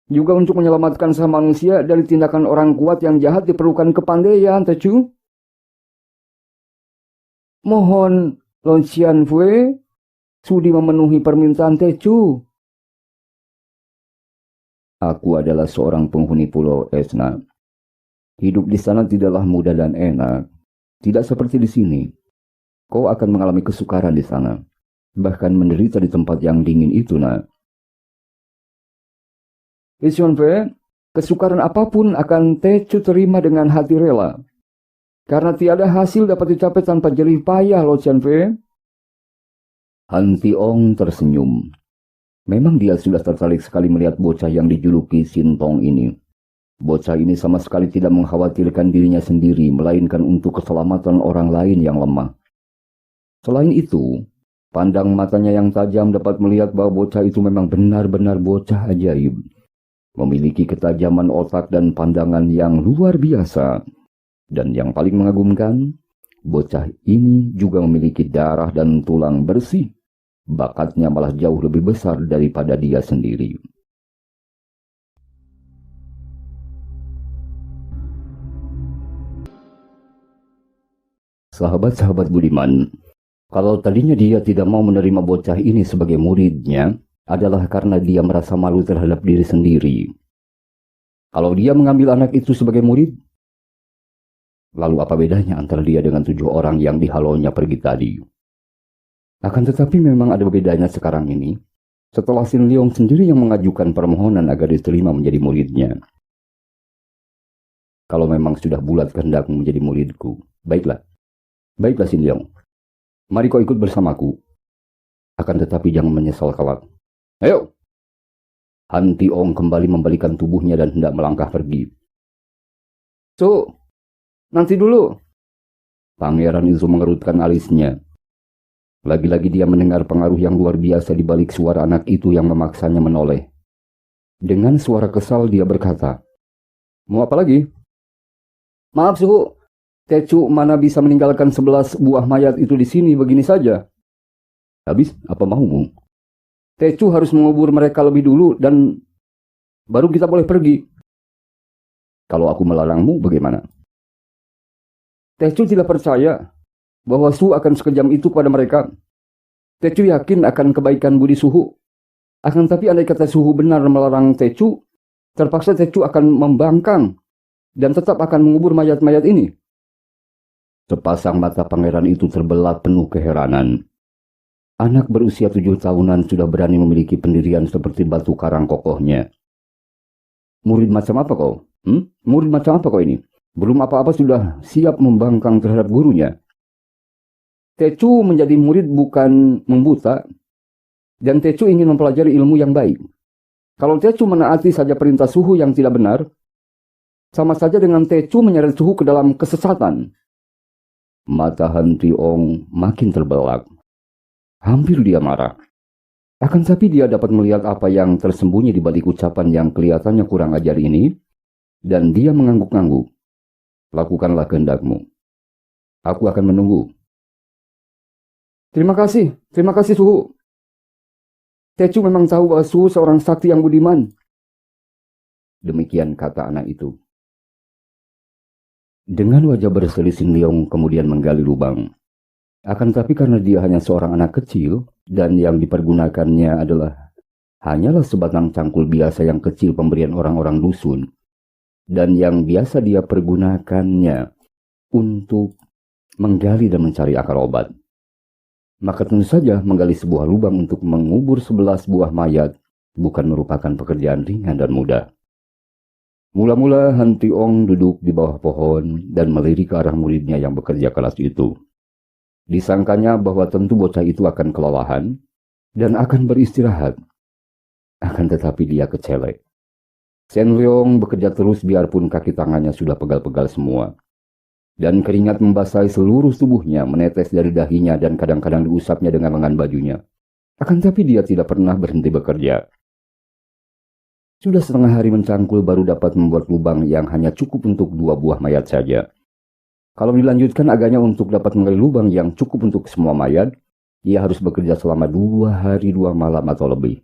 juga untuk menyelamatkan sama manusia dari tindakan orang kuat yang jahat diperlukan kepandaian, Tecu. Mohon Lo Cianfei sudi memenuhi permintaan Tecu." "Aku adalah seorang penghuni Pulau Esna. Hidup di sana tidaklah mudah dan enak. Tidak seperti di sini. Kau akan mengalami kesukaran di sana, bahkan menderita di tempat yang dingin itu, Nak." "Cianfei, kesukaran apapun akan Tecu terima dengan hati rela. Karena tiada hasil dapat dicapai tanpa jerih payah, Lo Cianfei." Han Tiong tersenyum. Memang dia sudah tertarik sekali melihat bocah yang dijuluki Sintong ini. Bocah ini sama sekali tidak mengkhawatirkan dirinya sendiri, melainkan untuk keselamatan orang lain yang lemah. Selain itu, pandang matanya yang tajam dapat melihat bahwa bocah itu memang benar-benar bocah ajaib. Memiliki ketajaman otak dan pandangan yang luar biasa. Dan yang paling mengagumkan, bocah ini juga memiliki darah dan tulang bersih. Bakatnya malah jauh lebih besar daripada dia sendiri. Sahabat-sahabat budiman, kalau tadinya dia tidak mau menerima bocah ini sebagai muridnya, adalah karena dia merasa malu terhadap diri sendiri. Kalau dia mengambil anak itu sebagai murid, lalu apa bedanya antara dia dengan 7 orang yang dihalonya pergi tadi? Akan tetapi memang ada bedanya sekarang ini, setelah Sin Leong sendiri yang mengajukan permohonan agar diterima menjadi muridnya. Kalau memang sudah bulat kehendakmu menjadi muridku, baiklah. Baiklah Sin Leong, mari kau ikut bersamaku. Akan tetapi jangan menyesal kelak. Ayo! Han Tiong kembali membalikan tubuhnya dan hendak melangkah pergi. So, nanti dulu. Pangeran itu mengerutkan alisnya. Lagi-lagi dia mendengar pengaruh yang luar biasa di balik suara anak itu yang memaksanya menoleh. Dengan suara kesal dia berkata, "Mau apa lagi?" "Maaf suhu, Tecu mana bisa meninggalkan 11 buah mayat itu di sini begini saja." "Habis apa maumu?" "Tecu harus mengubur mereka lebih dulu dan baru kita boleh pergi." "Kalau aku melarangmu bagaimana?" "Tecu tidak percaya bahwa Su akan sekejam itu pada mereka. Tecu yakin akan kebaikan budi Suhu. Akan tapi andai kata Suhu benar melarang Tecu, terpaksa Tecu akan membangkang dan tetap akan mengubur mayat-mayat ini." Sepasang mata pangeran itu terbelat penuh keheranan. Anak berusia 7 tahunan sudah berani memiliki pendirian seperti batu karang kokohnya. "Murid macam apa kau? Murid macam apa kau ini? Belum apa-apa sudah siap membangkang terhadap gurunya." "Tecu menjadi murid bukan membuta, dan Tecu ingin mempelajari ilmu yang baik. Kalau Tecu menaati saja perintah Suhu yang tidak benar, sama saja dengan Tecu menyeret Suhu ke dalam kesesatan." Mata Han Tiong makin terbelalak. Hampir dia marah. Akan tapi dia dapat melihat apa yang tersembunyi di balik ucapan yang kelihatannya kurang ajar ini, dan dia mengangguk-angguk. "Lakukanlah kehendakmu. Aku akan menunggu." Terima kasih Suhu. Tecu memang tahu bahwa Suhu seorang sakti yang budiman." Demikian kata anak itu. Dengan wajah berseri Sin Leong kemudian menggali lubang. Akan tapi karena dia hanya seorang anak kecil dan yang dipergunakannya hanyalah sebatang cangkul biasa yang kecil pemberian orang-orang dusun, dan yang biasa dia pergunakannya untuk menggali dan mencari akar obat, maka tentu saja menggali sebuah lubang untuk mengubur 11 buah mayat bukan merupakan pekerjaan ringan dan mudah. Mula-mula Han Tiong duduk di bawah pohon dan melirik ke arah muridnya yang bekerja keras itu. Disangkanya bahwa tentu bocah itu akan kelelahan dan akan beristirahat. Akan tetapi dia kecelek. Sin Leong bekerja terus biarpun kaki tangannya sudah pegal-pegal semua. Dan keringat membasahi seluruh tubuhnya, menetes dari dahinya dan kadang-kadang diusapnya dengan lengan bajunya. Akan tapi dia tidak pernah berhenti bekerja. Sudah setengah hari mencangkul baru dapat membuat lubang yang hanya cukup untuk 2 buah mayat saja. Kalau dilanjutkan agaknya untuk dapat menggali lubang yang cukup untuk semua mayat, ia harus bekerja selama 2 hari 2 malam atau lebih.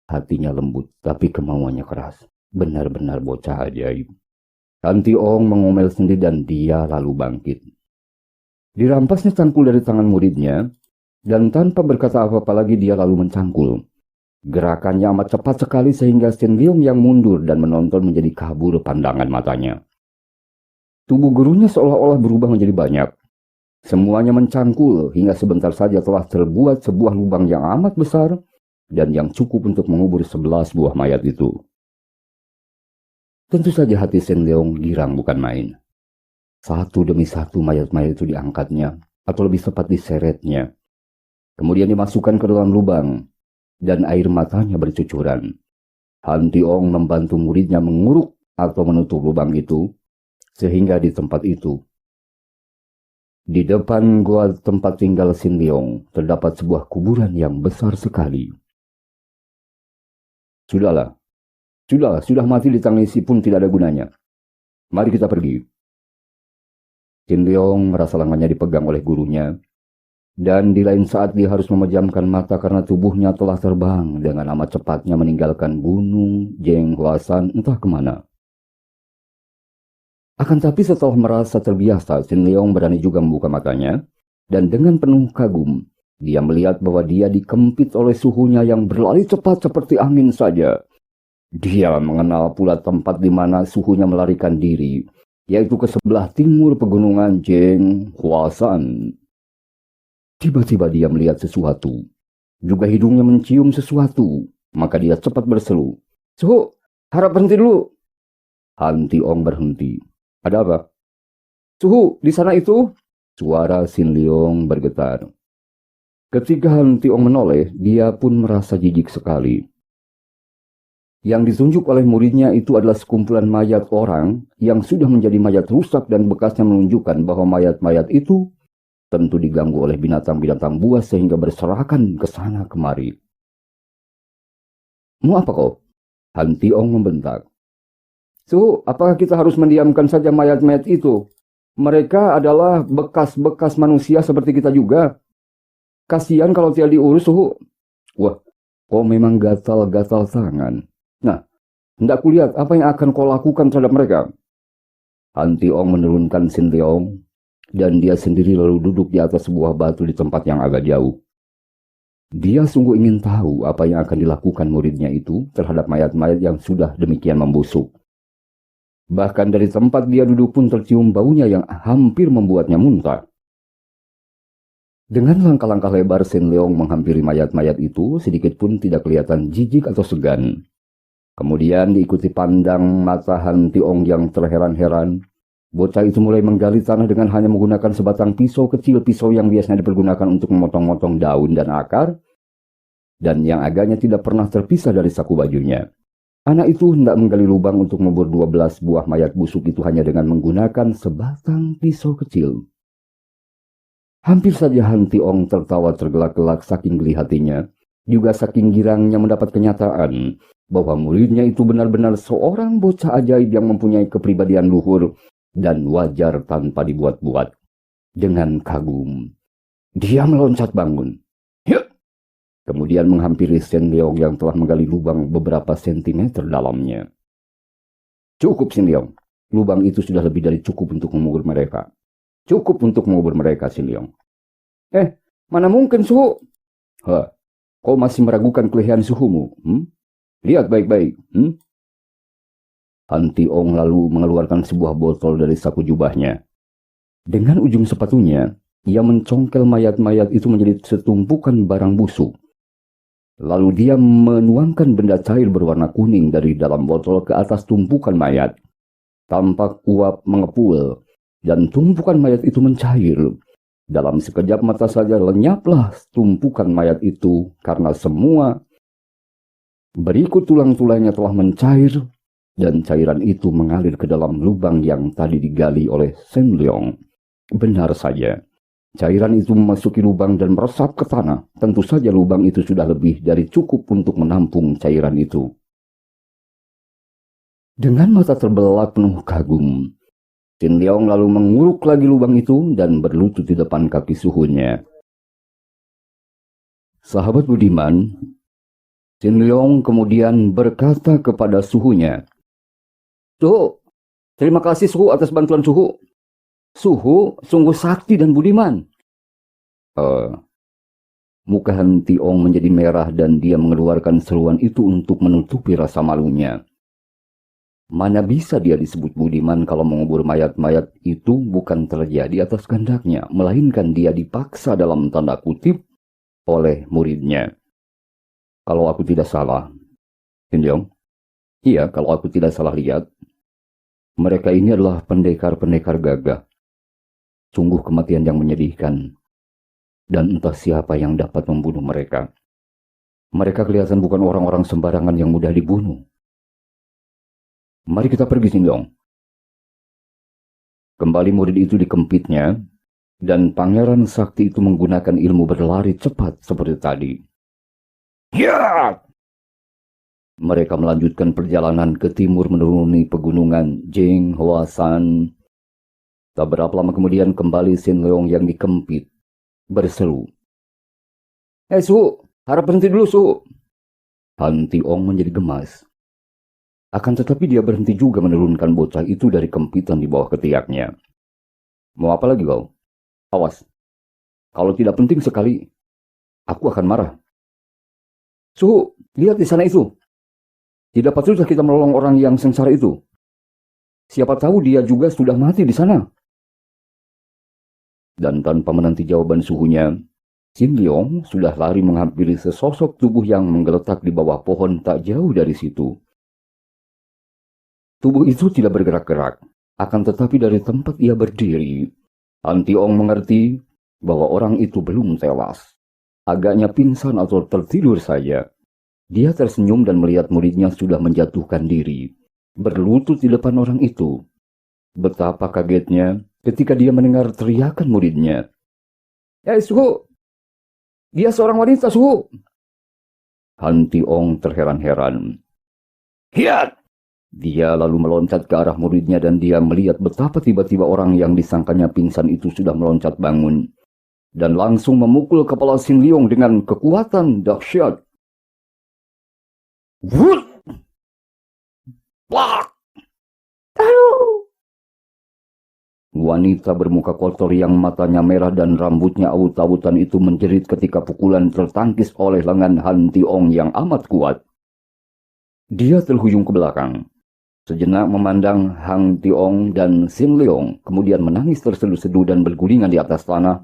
Hatinya lembut, tapi kemauannya keras. Benar-benar bocah ajaib. Han Tiong mengomel sendiri dan dia lalu bangkit. Dirampasnya cangkul dari tangan muridnya, dan tanpa berkata apa-apa lagi dia lalu mencangkul. Gerakannya amat cepat sekali sehingga Sin Leong yang mundur dan menonton menjadi kabur pandangan matanya. Tubuh gurunya seolah-olah berubah menjadi banyak. Semuanya mencangkul hingga sebentar saja telah terbuat sebuah lubang yang amat besar dan yang cukup untuk mengubur 11 buah mayat itu. Tentu saja hati Sin Leong girang bukan main. Satu demi satu mayat-mayat itu diangkatnya, atau lebih tepat diseretnya. Kemudian dimasukkan ke dalam lubang, dan air matanya bercucuran. Han Tiong membantu muridnya menguruk atau menutup lubang itu, sehingga di tempat itu, di depan gua tempat tinggal Sin Leong, terdapat sebuah kuburan yang besar sekali. Sudahlah, sudah mati ditangisi pun tidak ada gunanya. Mari kita pergi." Sin Leong merasa lengannya dipegang oleh gurunya, dan di lain saat dia harus memejamkan mata karena tubuhnya telah terbang dengan amat cepatnya meninggalkan gunung Jenghuasan entah kemana. Akan tapi setelah merasa terbiasa, Sin Leong berani juga membuka matanya, dan dengan penuh kagum, dia melihat bahwa dia dikempit oleh suhunya yang berlari cepat seperti angin saja. Dia mengenal pula tempat di mana suhunya melarikan diri, yaitu ke sebelah timur pegunungan Jeng Huasan. Tiba-tiba dia melihat sesuatu. Juga hidungnya mencium sesuatu. Maka dia cepat berseru. Suhu, harap berhenti dulu. Han Tiong berhenti. Ada apa? Suhu, di sana itu. Suara Sin Leong bergetar. Ketika Han Tiong menoleh, dia pun merasa jijik sekali. Yang ditunjuk oleh muridnya itu adalah sekumpulan mayat orang yang sudah menjadi mayat rusak dan bekasnya menunjukkan bahwa mayat-mayat itu tentu diganggu oleh binatang-binatang buas sehingga berserakan ke sana kemari. Mau apa kau? Han Tiong membentak. Suhu, apakah kita harus mendiamkan saja mayat-mayat itu? Mereka adalah bekas-bekas manusia seperti kita juga. Kasihan kalau tidak diurus, Suhu. Wah, kau memang gatal-gatal tangan. Nah, hendak kulihat apa yang akan kau lakukan terhadap mereka. Han Tiong menurunkan Sin Leong, dan dia sendiri lalu duduk di atas sebuah batu di tempat yang agak jauh. Dia sungguh ingin tahu apa yang akan dilakukan muridnya itu terhadap mayat-mayat yang sudah demikian membusuk. Bahkan dari tempat dia duduk pun tercium baunya yang hampir membuatnya muntah. Dengan langkah-langkah lebar, Sin Leong menghampiri mayat-mayat itu, sedikit pun tidak kelihatan jijik atau segan. Kemudian diikuti pandang mata Han Tiong yang terheran-heran. Bocah itu mulai menggali tanah dengan hanya menggunakan sebatang pisau kecil, pisau yang biasanya dipergunakan untuk memotong-motong daun dan akar, dan yang agaknya tidak pernah terpisah dari saku bajunya. Anak itu hendak menggali lubang untuk mengubur 12 buah mayat busuk itu hanya dengan menggunakan sebatang pisau kecil. Hampir saja Han Tiong tertawa tergelak-gelak saking geli hatinya, juga saking girangnya mendapat kenyataan bahwa muridnya itu benar-benar seorang bocah ajaib yang mempunyai kepribadian luhur dan wajar tanpa dibuat-buat. Dengan kagum, dia meloncat bangun. Yuk! Kemudian menghampiri Sin Leong yang telah menggali lubang beberapa sentimeter dalamnya. Cukup, Sin Leong. Lubang itu sudah lebih dari cukup untuk mengubur mereka. Cukup untuk mengubur mereka, Sin Leong. Mana mungkin, Suhu? Kau masih meragukan kelebihan suhumu? Lihat baik-baik. Han Tiong lalu mengeluarkan sebuah botol dari saku jubahnya. Dengan ujung sepatunya, ia mencongkel mayat-mayat itu menjadi setumpukan barang busuk. Lalu dia menuangkan benda cair berwarna kuning dari dalam botol ke atas tumpukan mayat. Tampak uap mengepul, dan tumpukan mayat itu mencair. Dalam sekejap mata saja lenyaplah tumpukan mayat itu karena semua berikut tulang-tulangnya telah mencair dan cairan itu mengalir ke dalam lubang yang tadi digali oleh Sin Leong. Benar saja, cairan itu memasuki lubang dan meresap ke tanah. Tentu saja lubang itu sudah lebih dari cukup untuk menampung cairan itu. Dengan mata terbelalak penuh kagum, Sin Leong lalu menguruk lagi lubang itu dan berlutut di depan kaki suhunya. Sahabat budiman, Sin Leong kemudian berkata kepada suhunya, Suhu, terima kasih Suhu atas bantuan Suhu. Suhu sungguh sakti dan budiman. Muka Han Tiong menjadi merah dan dia mengeluarkan seruan itu untuk menutupi rasa malunya. Mana bisa dia disebut budiman kalau mengubur mayat-mayat itu bukan terjadi atas kehendaknya, melainkan dia dipaksa dalam tanda kutip oleh muridnya. Kalau aku tidak salah, Sin Leong, iya, kalau aku tidak salah lihat, mereka ini adalah pendekar-pendekar gagah. Sungguh kematian yang menyedihkan. Dan entah siapa yang dapat membunuh mereka. Mereka kelihatan bukan orang-orang sembarangan yang mudah dibunuh. Mari kita pergi, Sin Leong. Kembali murid itu dikempitnya, dan Pangeran Sakti itu menggunakan ilmu berlari cepat seperti tadi. Ya! Mereka melanjutkan perjalanan ke timur menuruni pegunungan Jeng Huasan. Tak berapa lama kemudian kembali Sin Leong yang dikempit, berseru. Suhu, harap berhenti dulu, Suhu. Han Tiong menjadi gemas. Akan tetapi dia berhenti juga menurunkan bocah itu dari kempitan di bawah ketiaknya. Mau apa lagi kau? Awas, kalau tidak penting sekali, aku akan marah. Suhu, lihat di sana itu. Tidak patutlah kita menolong orang yang sengsara itu. Siapa tahu dia juga sudah mati di sana. Dan tanpa menanti jawaban suhunya, Sin Leong sudah lari menghampiri sesosok tubuh yang menggeletak di bawah pohon tak jauh dari situ. Tubuh itu tidak bergerak-gerak, akan tetapi dari tempat ia berdiri, Han Tiong mengerti bahwa orang itu belum tewas. Agaknya pingsan atau tertidur saja. Dia tersenyum dan melihat muridnya sudah menjatuhkan diri, berlutut di depan orang itu. Betapa kagetnya ketika dia mendengar teriakan muridnya. Suhu! Dia seorang wanita, Suhu! Han Tiong terheran-heran. Hiat! Dia lalu meloncat ke arah muridnya dan dia melihat betapa tiba-tiba orang yang disangkanya pingsan itu sudah meloncat bangun. Dan langsung memukul kepala Sin Leong dengan kekuatan dahsyat. Wut! Plak! Aduh! Wanita bermuka kotor yang matanya merah dan rambutnya awut-awutan itu menjerit ketika pukulan tertangkis oleh lengan Han Tiong yang amat kuat. Dia terhuyung ke belakang. Sejenak memandang Han Tiong dan Sin Leong, kemudian menangis terseduh-seduh dan bergulingan di atas tanah,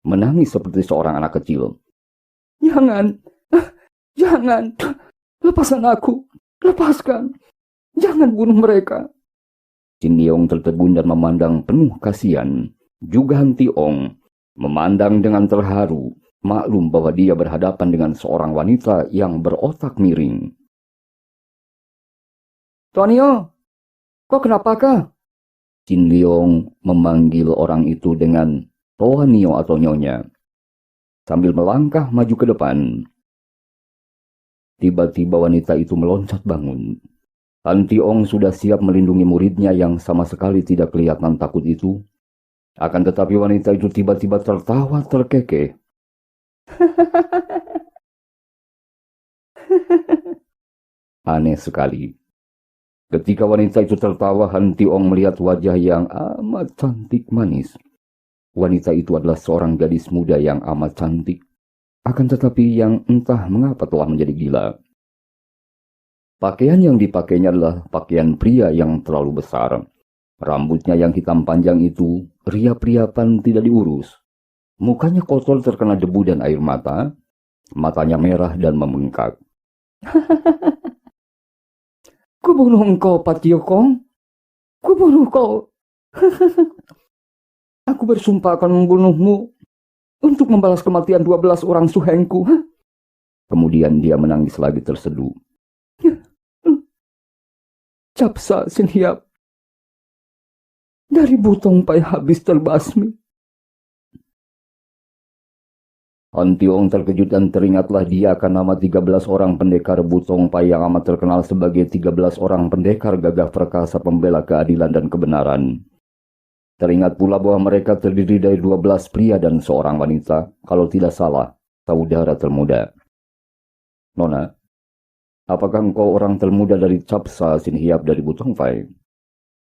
menangis seperti seorang anak kecil. Jangan, jangan, lepaskan aku, lepaskan, jangan bunuh mereka. Sin Leong tertegun dan memandang penuh kasihan. Juga Han Tiong memandang dengan terharu, maklum bahwa dia berhadapan dengan seorang wanita yang berotak miring. Tuanio, kok kenapakah? Sin Leong memanggil orang itu dengan Tuanio atau Nyonya, sambil melangkah maju ke depan. Tiba-tiba wanita itu meloncat bangun. Han Tiong sudah siap melindungi muridnya yang sama sekali tidak kelihatan takut itu. Akan tetapi wanita itu tiba-tiba tertawa terkekeh. Aneh sekali. Ketika wanita itu tertawa, Han Tiong melihat wajah yang amat cantik manis. Wanita itu adalah seorang gadis muda yang amat cantik. Akan tetapi yang entah mengapa telah menjadi gila. Pakaian yang dipakainya adalah pakaian pria yang terlalu besar. Rambutnya yang hitam panjang itu riap-riapan tidak diurus. Mukanya kotor terkena debu dan air mata. Matanya merah dan membengkak. Kubunuh engkau, Pat Giokong. Kubunuh kau. Aku bersumpah akan membunuhmu untuk membalas kematian 12 orang suhengku. Kemudian dia menangis lagi terseduh. Capsa Sin Hiap. Dari Butong Pai habis terbasmi. Han Tiong terkejut dan teringatlah dia akan nama 13 orang pendekar Butong Pai yang amat terkenal sebagai 13 orang pendekar gagah perkasa pembela keadilan dan kebenaran. Teringat pula bahwa mereka terdiri dari 12 pria dan seorang wanita, kalau tidak salah, saudara termuda. Nona, apakah engkau orang termuda dari Capsa Sin Hiap dari Butong Pai?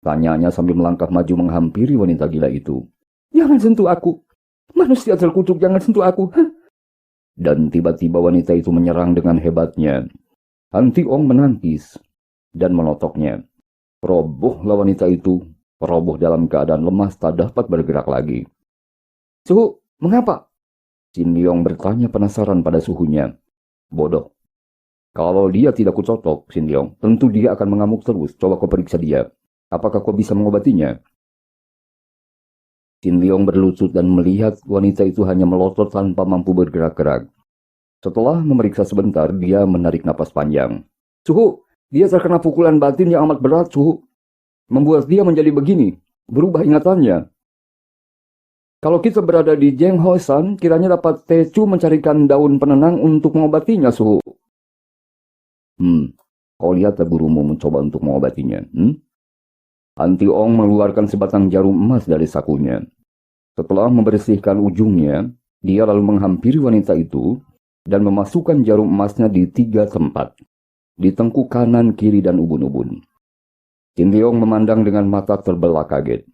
Tanyanya sambil melangkah maju menghampiri wanita gila itu. Jangan sentuh aku. Manusia terkutuk, jangan sentuh aku. Dan tiba-tiba wanita itu menyerang dengan hebatnya. Han Tiong menangkis dan menotoknya. Robohlah wanita itu. Roboh dalam keadaan lemas tak dapat bergerak lagi. Suhu, mengapa? Sin Leong bertanya penasaran pada suhunya. Bodoh. Kalau dia tidak kucocok, Sin Leong, tentu dia akan mengamuk terus. Coba kau periksa dia. Apakah kau bisa mengobatinya? Sin Leong berlutut dan melihat wanita itu hanya melotot tanpa mampu bergerak-gerak. Setelah memeriksa sebentar, dia menarik napas panjang. Suhu, dia terkena pukulan batin yang amat berat, Suhu. Membuat dia menjadi begini, berubah ingatannya. Kalau kita berada di Jeng Hosan, kiranya dapat Tecu mencarikan daun penenang untuk mengobatinya, Suhu. Kau lihat gurumu mencoba untuk mengobatinya. Han Tiong mengeluarkan sebatang jarum emas dari sakunya. Setelah membersihkan ujungnya, dia lalu menghampiri wanita itu dan memasukkan jarum emasnya di 3 tempat. di tengkuk kanan, kiri, dan ubun-ubun. Sin Leong memandang dengan mata terbelah kaget.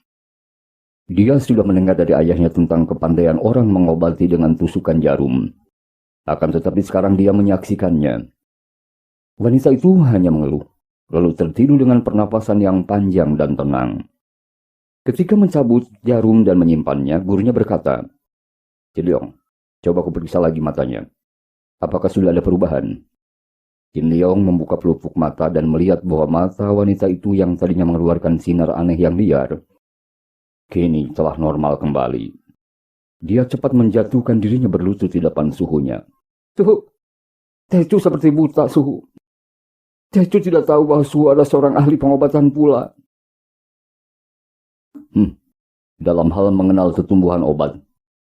Dia sudah mendengar dari ayahnya tentang kepandaian orang mengobati dengan tusukan jarum. Akan tetapi sekarang dia menyaksikannya. Wanita itu hanya mengeluh, lalu tertidur dengan pernapasan yang panjang dan tenang. Ketika mencabut jarum dan menyimpannya, gurunya berkata, "Sin Leong, coba aku periksa lagi matanya. Apakah sudah ada perubahan?" Sin Leong membuka pelupuk mata dan melihat bahwa mata wanita itu yang tadinya mengeluarkan sinar aneh yang liar, kini telah normal kembali. Dia cepat menjatuhkan dirinya berlutut di depan suhunya. "Suhu, Tecu seperti buta, Suhu. Tecu tidak tahu bahwa Suhu adalah seorang ahli pengobatan pula." Dalam hal mengenal tumbuhan obat,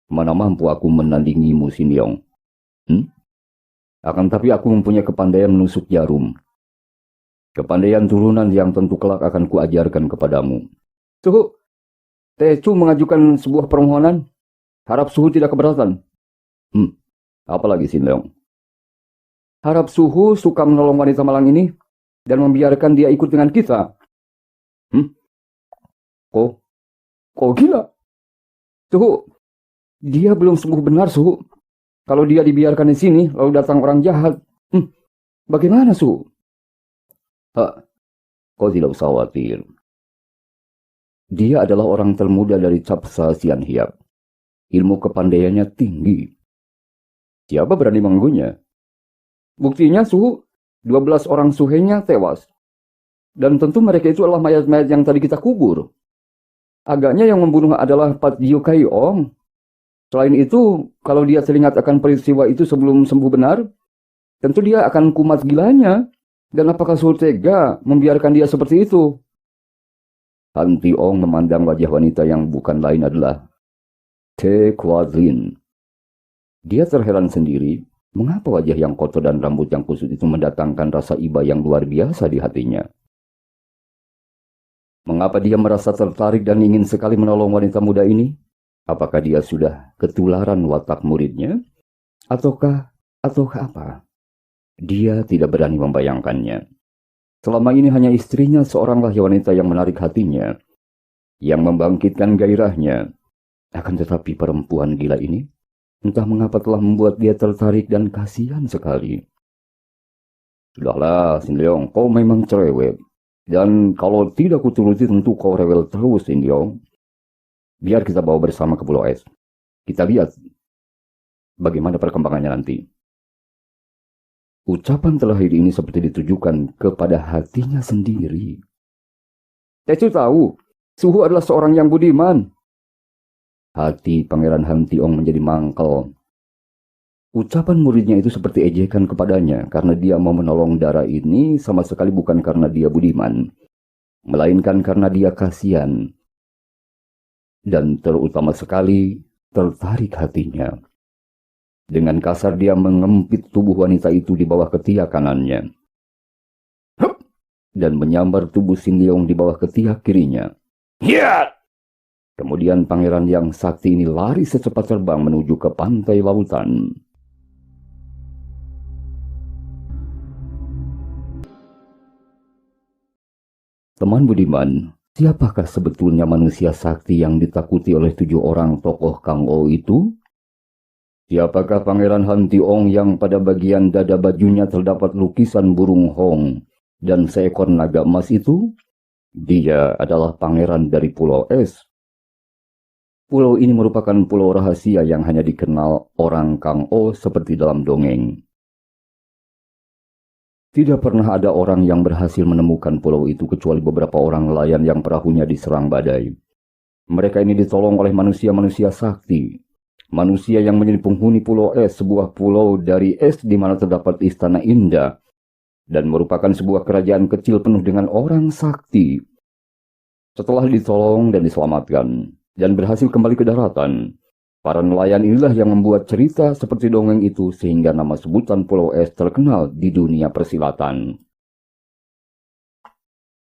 mana mampu aku menandingimu, Sin Leong? Akan tapi aku mempunyai kepandaian menusuk jarum. Kepandaian turunan yang tentu kelak akan kuajarkan kepadamu. Suhu, Tecu mengajukan sebuah permohonan. Harap Suhu tidak keberatan. Apalagi, Sin Leong? Harap Suhu suka menolong wanita malang ini dan membiarkan dia ikut dengan kita. Kok gila? Suhu, dia belum sembuh benar, Suhu. Kalau dia dibiarkan di sini, lalu datang orang jahat, bagaimana, Suhu? Kau tidak usah khawatir. Dia adalah orang termuda dari Capsa Sian Hiap. Ilmu kepandaiannya tinggi. Siapa berani mengganggunya? Buktinya, Suhu, 12 orang suhenya tewas. Dan tentu mereka itu adalah mayat-mayat yang tadi kita kubur. Agaknya yang membunuh adalah Pat Jiu Kai Ong. Selain itu, kalau dia teringat akan peristiwa itu sebelum sembuh benar, tentu dia akan kumat gilanya. Dan apakah Suhu tega membiarkan dia seperti itu? Han Tiong memandang wajah wanita yang bukan lain adalah Te Kuazin. Dia terheran sendiri, mengapa wajah yang kotor dan rambut yang kusut itu mendatangkan rasa iba yang luar biasa di hatinya. Mengapa dia merasa tertarik dan ingin sekali menolong wanita muda ini? Apakah dia sudah ketularan watak muridnya? Ataukah apa? Dia tidak berani membayangkannya. Selama ini hanya istrinya seoranglah wanita yang menarik hatinya, yang membangkitkan gairahnya. Akan tetapi perempuan gila ini, entah mengapa telah membuat dia tertarik dan kasihan sekali. Sudahlah, Sin Leong, kau memang cerewet. Dan kalau tidak kuturuti tentu kau rewel terus, Sin Leong. Biar kita bawa bersama ke Pulau Es. Kita lihat bagaimana perkembangannya nanti. Ucapan terakhir ini seperti ditujukan kepada hatinya sendiri. Tecu tahu, Suhu adalah seorang yang budiman. Hati Pangeran Han Tiong menjadi mangkel. Ucapan muridnya itu seperti ejekan kepadanya karena dia mau menolong Dara ini sama sekali bukan karena dia budiman, melainkan karena dia kasihan. Dan terutama sekali tertarik hatinya. Dengan kasar dia mengempit tubuh wanita itu di bawah ketiak kanannya. Dan menyambar tubuh Sin Leong di bawah ketiak kirinya. Hiat! Kemudian pangeran yang sakti ini lari secepat terbang menuju ke pantai lautan. Teman budiman, siapakah sebetulnya manusia sakti yang ditakuti oleh 7 orang tokoh Kang O itu? Siapakah Pangeran Han Tiong yang pada bagian dada bajunya terdapat lukisan burung hong dan seekor naga emas itu? Dia adalah pangeran dari Pulau Es. Pulau ini merupakan pulau rahasia yang hanya dikenal orang Kang O seperti dalam dongeng. Tidak pernah ada orang yang berhasil menemukan pulau itu kecuali beberapa orang nelayan yang perahunya diserang badai. Mereka ini ditolong oleh manusia-manusia sakti. Manusia yang menjadi penghuni Pulau Es, sebuah pulau dari es di mana terdapat istana indah. Dan merupakan sebuah kerajaan kecil penuh dengan orang sakti. Setelah ditolong dan diselamatkan, dan berhasil kembali ke daratan, para nelayan inilah yang membuat cerita seperti dongeng itu sehingga nama sebutan Pulau Es terkenal di dunia persilatan.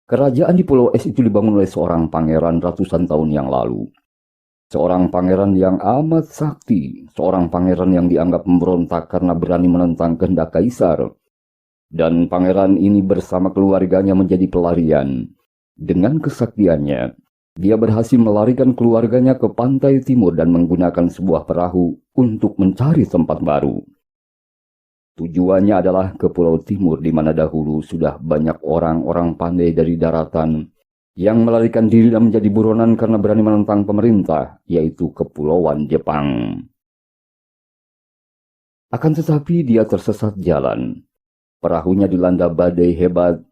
Kerajaan di Pulau Es itu dibangun oleh seorang pangeran ratusan tahun yang lalu. Seorang pangeran yang amat sakti, seorang pangeran yang dianggap memberontak karena berani menentang kehendak kaisar. dan pangeran ini bersama keluarganya menjadi pelarian. Dengan kesaktiannya, dia berhasil melarikan keluarganya ke pantai timur dan menggunakan sebuah perahu untuk mencari tempat baru. Tujuannya adalah ke Pulau Timur, di mana dahulu sudah banyak orang-orang pandai dari daratan yang melarikan diri dan menjadi buronan karena berani menentang pemerintah, yaitu Kepulauan Jepang. Akan tetapi dia tersesat jalan. Perahunya dilanda badai hebat,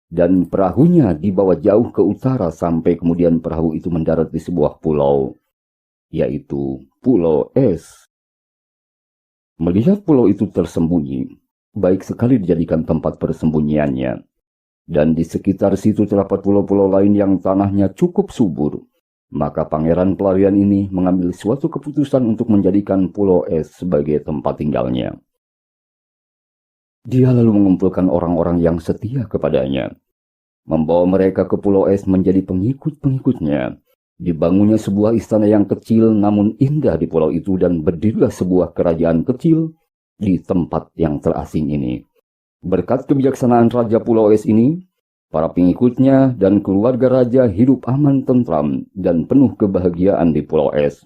dan perahunya dibawa jauh ke utara sampai kemudian perahu itu mendarat di sebuah pulau, yaitu Pulau Es. Melihat pulau itu tersembunyi, baik sekali dijadikan tempat persembunyiannya. Dan di sekitar situ terdapat pulau-pulau lain yang tanahnya cukup subur. Maka pangeran pelarian ini mengambil suatu keputusan untuk menjadikan Pulau Es sebagai tempat tinggalnya. Dia lalu mengumpulkan orang-orang yang setia kepadanya, membawa mereka ke Pulau Es menjadi pengikut-pengikutnya. Dibangunnya sebuah istana yang kecil namun indah di pulau itu, dan berdirilah sebuah kerajaan kecil di tempat yang terasing ini. Berkat kebijaksanaan Raja Pulau Es ini, para pengikutnya dan keluarga raja hidup aman tentram dan penuh kebahagiaan di Pulau Es.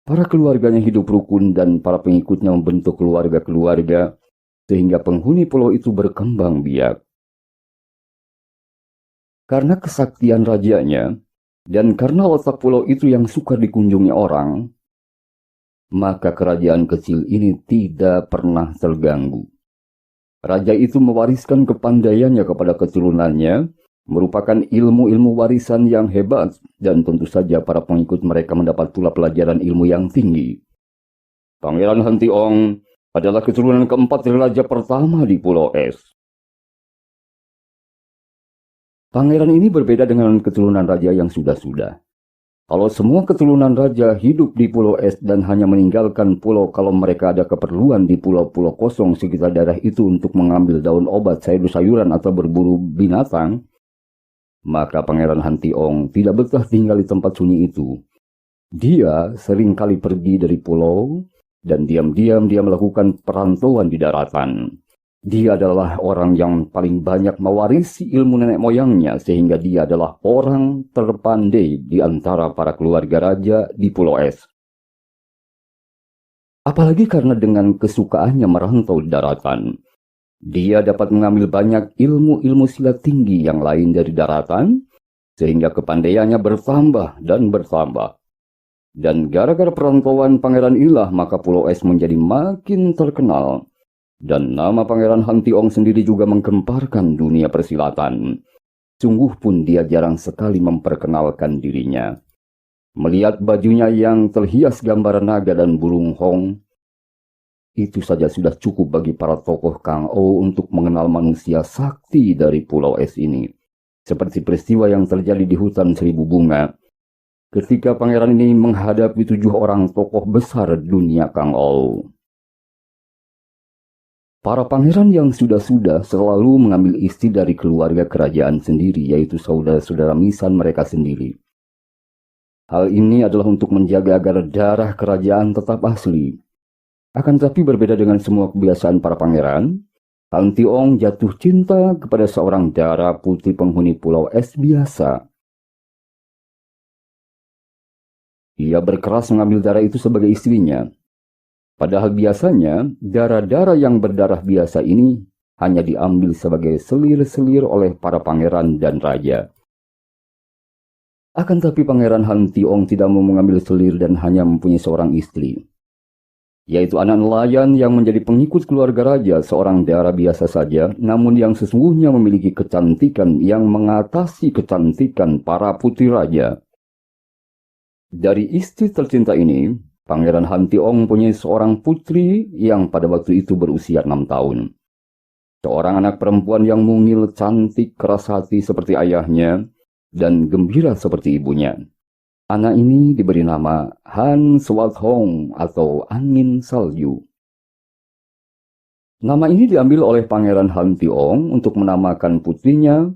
Para keluarganya hidup rukun dan para pengikutnya membentuk keluarga-keluarga, sehingga penghuni pulau itu berkembang biak. Karena kesaktian rajanya, dan karena letak pulau itu yang suka dikunjungi orang, maka kerajaan kecil ini tidak pernah terganggu. Raja itu mewariskan kepandaiannya kepada keturunannya, merupakan ilmu-ilmu warisan yang hebat, dan tentu saja para pengikut mereka mendapat pula pelajaran ilmu yang tinggi. Pangeran Hantiong adalah keturunan keempat dari raja pertama di Pulau Es. Pangeran ini berbeda dengan keturunan raja yang sudah-sudah. Kalau semua keturunan raja hidup di Pulau Es dan hanya meninggalkan pulau kalau mereka ada keperluan di pulau-pulau kosong sekitar daerah itu untuk mengambil daun obat, sayur-sayuran, atau berburu binatang, maka Pangeran Hantiong tidak betah tinggal di tempat sunyi itu. Dia sering kali pergi dari pulau dan diam-diam dia melakukan perantauan di daratan. Dia adalah orang yang paling banyak mewarisi ilmu nenek moyangnya, sehingga dia adalah orang terpandai di antara para keluarga raja di Pulau Es. Apalagi karena dengan kesukaannya merantau di daratan, dia dapat mengambil banyak ilmu-ilmu silat tinggi yang lain dari daratan, sehingga kepandaiannya bertambah dan bertambah. Dan gara-gara perantauan pangeran inilah maka Pulau Es menjadi makin terkenal. Dan nama Pangeran Hantiong sendiri juga menggemparkan dunia persilatan. Sungguh pun dia jarang sekali memperkenalkan dirinya. Melihat bajunya yang terhias gambaran naga dan burung hong, itu saja sudah cukup bagi para tokoh Kang Ou untuk mengenal manusia sakti dari Pulau Es ini. Seperti peristiwa yang terjadi di hutan Seribu Bunga, ketika pangeran ini menghadapi 7 orang tokoh besar dunia Kang Ou. Para pangeran yang sudah-sudah selalu mengambil istri dari keluarga kerajaan sendiri, yaitu saudara-saudara misan mereka sendiri. Hal ini adalah untuk menjaga agar darah kerajaan tetap asli. Akan tetapi berbeda dengan semua kebiasaan para pangeran, Hantiong jatuh cinta kepada seorang dara putri penghuni Pulau Es biasa. Ia berkeras mengambil dara itu sebagai istrinya. Padahal biasanya, dara-dara yang berdarah biasa ini hanya diambil sebagai selir-selir oleh para pangeran dan raja. Akan tapi Pangeran Hantiong tidak mau mengambil selir dan hanya mempunyai seorang istri, yaitu anak nelayan yang menjadi pengikut keluarga raja, seorang dara biasa saja, namun yang sesungguhnya memiliki kecantikan yang mengatasi kecantikan para putri raja. Dari istri tercinta ini, Pangeran Hantiong mempunyai seorang putri yang pada waktu itu berusia 6 tahun. Seorang anak perempuan yang mungil, cantik, keras hati seperti ayahnya, dan gembira seperti ibunya. Anak ini diberi nama Han Swat Hong atau Angin Salju. Nama ini diambil oleh Pangeran Hantiong untuk menamakan putrinya,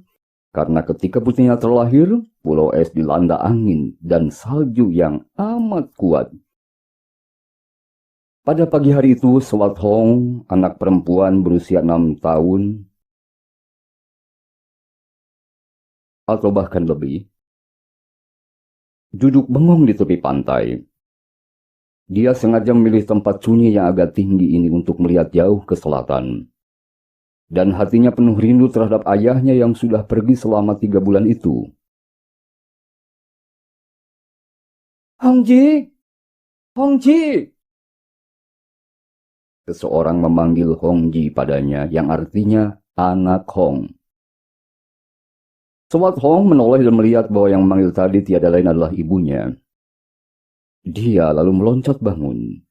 karena ketika putrinya terlahir, Pulau Es dilanda angin dan salju yang amat kuat. Pada pagi hari itu, Swat Hong, anak perempuan berusia 6 tahun, atau bahkan lebih, duduk bengong di tepi pantai. Dia sengaja memilih tempat sunyi yang agak tinggi ini untuk melihat jauh ke selatan. Dan hatinya penuh rindu terhadap ayahnya yang sudah pergi selama 3 bulan itu. Hongji! Hongji! Seseorang memanggil Hongji padanya yang artinya anak Hong. Swat Hong menoleh dan melihat bahwa yang memanggil tadi tiada lain adalah ibunya. Dia lalu meloncat bangun.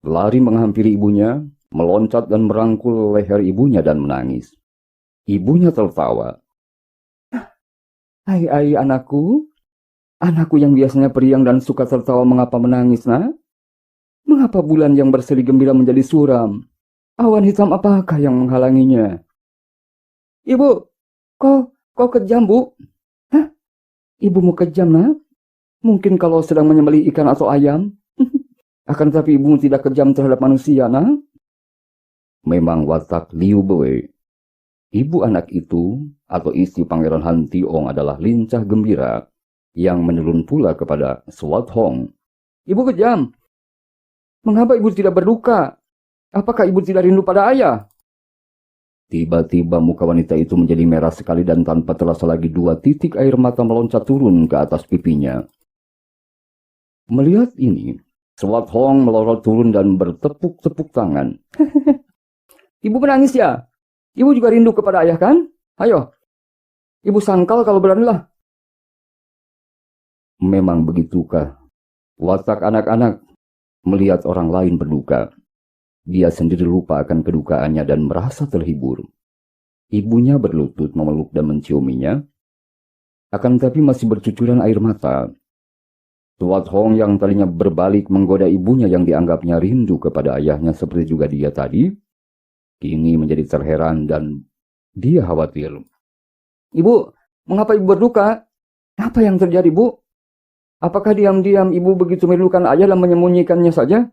Lari menghampiri ibunya, meloncat dan merangkul leher ibunya dan menangis. Ibunya tertawa. Hai anakku. Anakku yang biasanya periang dan suka tertawa, mengapa menangis, nak? Mengapa bulan yang berseri gembira menjadi suram? Awan hitam apakah yang menghalanginya? Ibu, kau kejam, Bu? Hah? Ibumu kejam, nak? Mungkin kalau sedang menyembelih ikan atau ayam. Akan tetapi ibumu tidak kejam terhadap manusia, nak? Memang watak Liu Bei, ibu anak itu atau istri Pangeran Han Tiong, adalah lincah gembira yang menurun pula kepada Swat Hong. Ibu kejam. Mengapa ibu tidak berduka? Apakah ibu tidak rindu pada ayah? Tiba-tiba muka wanita itu menjadi merah sekali dan tanpa terasa lagi 2 titik air mata meloncat turun ke atas pipinya. Melihat ini, Swat Hong melorot turun dan bertepuk-tepuk tangan. Ibu menangis ya? Ibu juga rindu kepada ayah kan? Ayo, ibu sangkal kalau beranilah. Memang begitukah watak anak-anak melihat orang lain berduka? Dia sendiri lupa akan kedukaannya dan merasa terhibur. Ibunya berlutut memeluk dan menciuminya, akan tetapi masih bercucuran air mata. Swat Hong yang tadinya berbalik menggoda ibunya yang dianggapnya rindu kepada ayahnya seperti juga dia tadi, kini menjadi terheran dan dia khawatir. Ibu, mengapa ibu berduka? Apa yang terjadi, Bu? Apakah diam-diam ibu begitu merindukan ayah dan menyembunyikannya saja?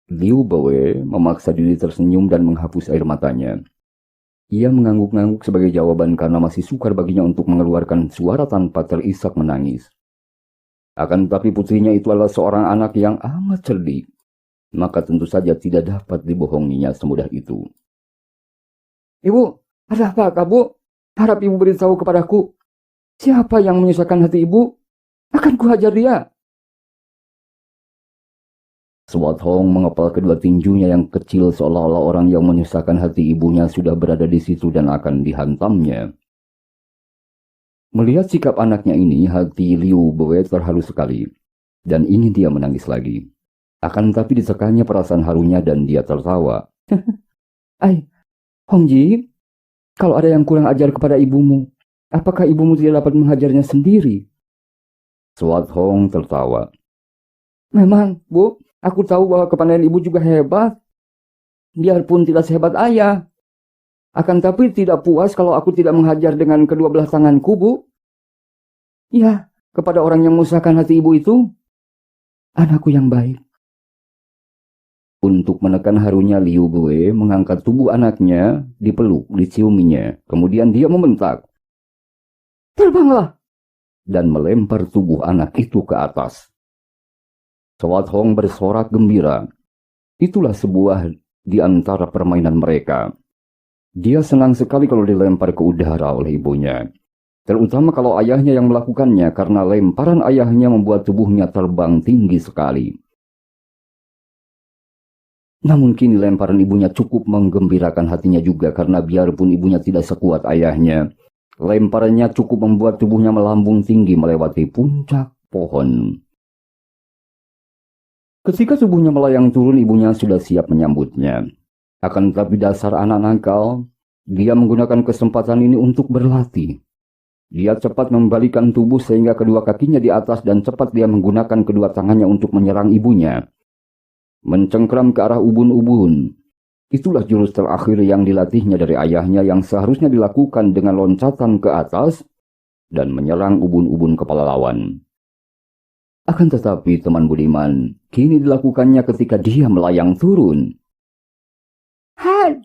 Liu Bei memaksa diri tersenyum dan menghapus air matanya. Ia mengangguk-angguk sebagai jawaban karena masih sukar baginya untuk mengeluarkan suara tanpa terisak menangis. Akan tetapi putrinya itu adalah seorang anak yang amat cerdik, maka tentu saja tidak dapat dibohonginya semudah itu. Ibu, ada apa, Bu? Harap ibu beritahu kepadaku. Siapa yang menyusahkan hati ibu? Akan kuhajar dia. Swat Hong mengepal kedua tinjunya yang kecil seolah-olah orang yang menyusahkan hati ibunya sudah berada di situ dan akan dihantamnya. Melihat sikap anaknya ini, hati Liu Bei terharu sekali dan ingin dia menangis lagi. Akan tetapi ditekannya perasaan harunya dan dia tertawa. Hongji, kalau ada yang kurang ajar kepada ibumu, apakah ibumu tidak dapat menghajarnya sendiri? Swat Hong tertawa. Memang, Bu, aku tahu bahwa kepandaian ibu juga hebat. Biarpun tidak sehebat ayah. Akan tapi tidak puas kalau aku tidak menghajar dengan kedua belah tanganku, Bu. Ya, kepada orang yang menyusahkan hati ibu itu, anakku yang baik. Untuk menekan harunya, Liu Bei mengangkat tubuh anaknya, dipeluk, diciuminya. Kemudian dia membentak. Terbanglah! Dan melempar tubuh anak itu ke atas. Swat Hong bersorak gembira. Itulah sebuah di antara permainan mereka. Dia senang sekali kalau dilempar ke udara oleh ibunya. Terutama kalau ayahnya yang melakukannya, karena lemparan ayahnya membuat tubuhnya terbang tinggi sekali. Namun kini lemparan ibunya cukup menggembirakan hatinya juga, karena biarpun ibunya tidak sekuat ayahnya, lemparannya cukup membuat tubuhnya melambung tinggi melewati puncak pohon. Ketika tubuhnya melayang turun, ibunya sudah siap menyambutnya. Akan tetapi dasar anak nakal, dia menggunakan kesempatan ini untuk berlatih. Dia cepat membalikan tubuh sehingga kedua kakinya di atas dan cepat dia menggunakan kedua tangannya untuk menyerang ibunya. Mencengkram ke arah ubun-ubun. Itulah jurus terakhir yang dilatihnya dari ayahnya yang seharusnya dilakukan dengan loncatan ke atas dan menyerang ubun-ubun kepala lawan. Akan tetapi teman budiman, kini dilakukannya ketika dia melayang turun. "Hai!"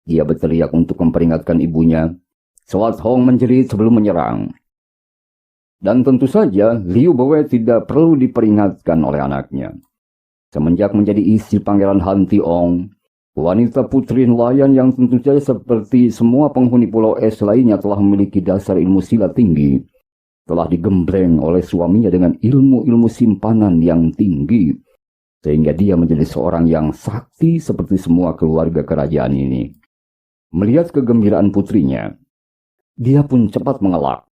Dia berteriak untuk memperingatkan ibunya. Swat Hong menjerit sebelum menyerang. Dan tentu saja, Liu Bowe tidak perlu diperingatkan oleh anaknya. Semenjak menjadi istri Pangeran Han Tiong, wanita putri nelayan yang tentu saja seperti semua penghuni Pulau Es lainnya telah memiliki dasar ilmu silat tinggi, telah digembleng oleh suaminya dengan ilmu-ilmu simpanan yang tinggi, sehingga dia menjadi seorang yang sakti seperti semua keluarga kerajaan ini. Melihat kegembiraan putrinya, dia pun cepat mengelak.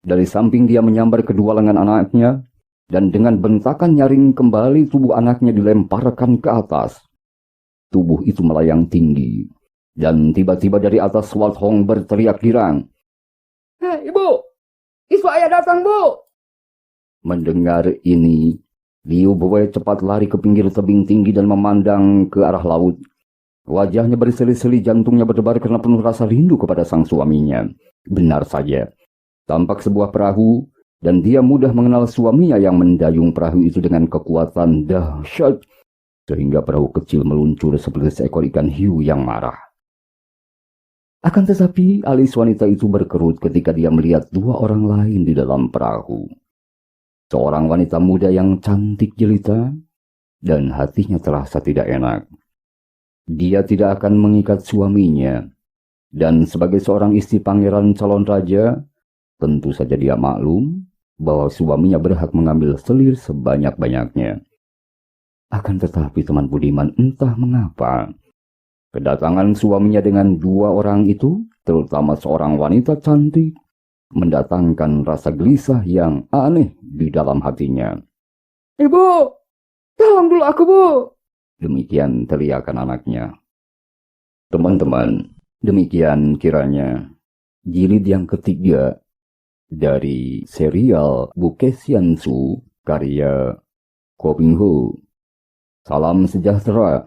Dari samping dia menyambar kedua lengan anaknya, dan dengan bentakan nyaring kembali tubuh anaknya dilemparkan ke atas. Tubuh itu melayang tinggi, dan tiba-tiba dari atas Swat Hong berteriak girang. "Hei, ibu! Isu ayah datang, bu!" Mendengar ini, Liu Bowe cepat lari ke pinggir tebing tinggi dan memandang ke arah laut. Wajahnya berseri-seri, jantungnya berdebar karena penuh rasa rindu kepada sang suaminya. Benar saja, tampak sebuah perahu, dan dia mudah mengenal suaminya yang mendayung perahu itu dengan kekuatan dahsyat, sehingga perahu kecil meluncur seperti seekor ikan hiu yang marah. Akan tetapi, alis wanita itu berkerut ketika dia melihat dua orang lain di dalam perahu. Seorang wanita muda yang cantik jelita, dan hatinya terasa tidak enak. Dia tidak akan mengikat suaminya, dan sebagai seorang istri pangeran calon raja, tentu saja dia maklum bahwa suaminya berhak mengambil selir sebanyak-banyaknya. Akan tetapi teman budiman, entah mengapa, kedatangan suaminya dengan dua orang itu, terutama seorang wanita cantik, mendatangkan rasa gelisah yang aneh di dalam hatinya. "Ibu, tolong dulu aku, Bu!" Demikian teriakan anaknya. Teman-teman, demikian kiranya jilid yang ketiga dari serial Bukesiansu karya Ko Ping-hu. Salam sejahtera.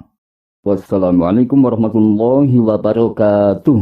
Wassalamualaikum warahmatullahi wabarakatuh.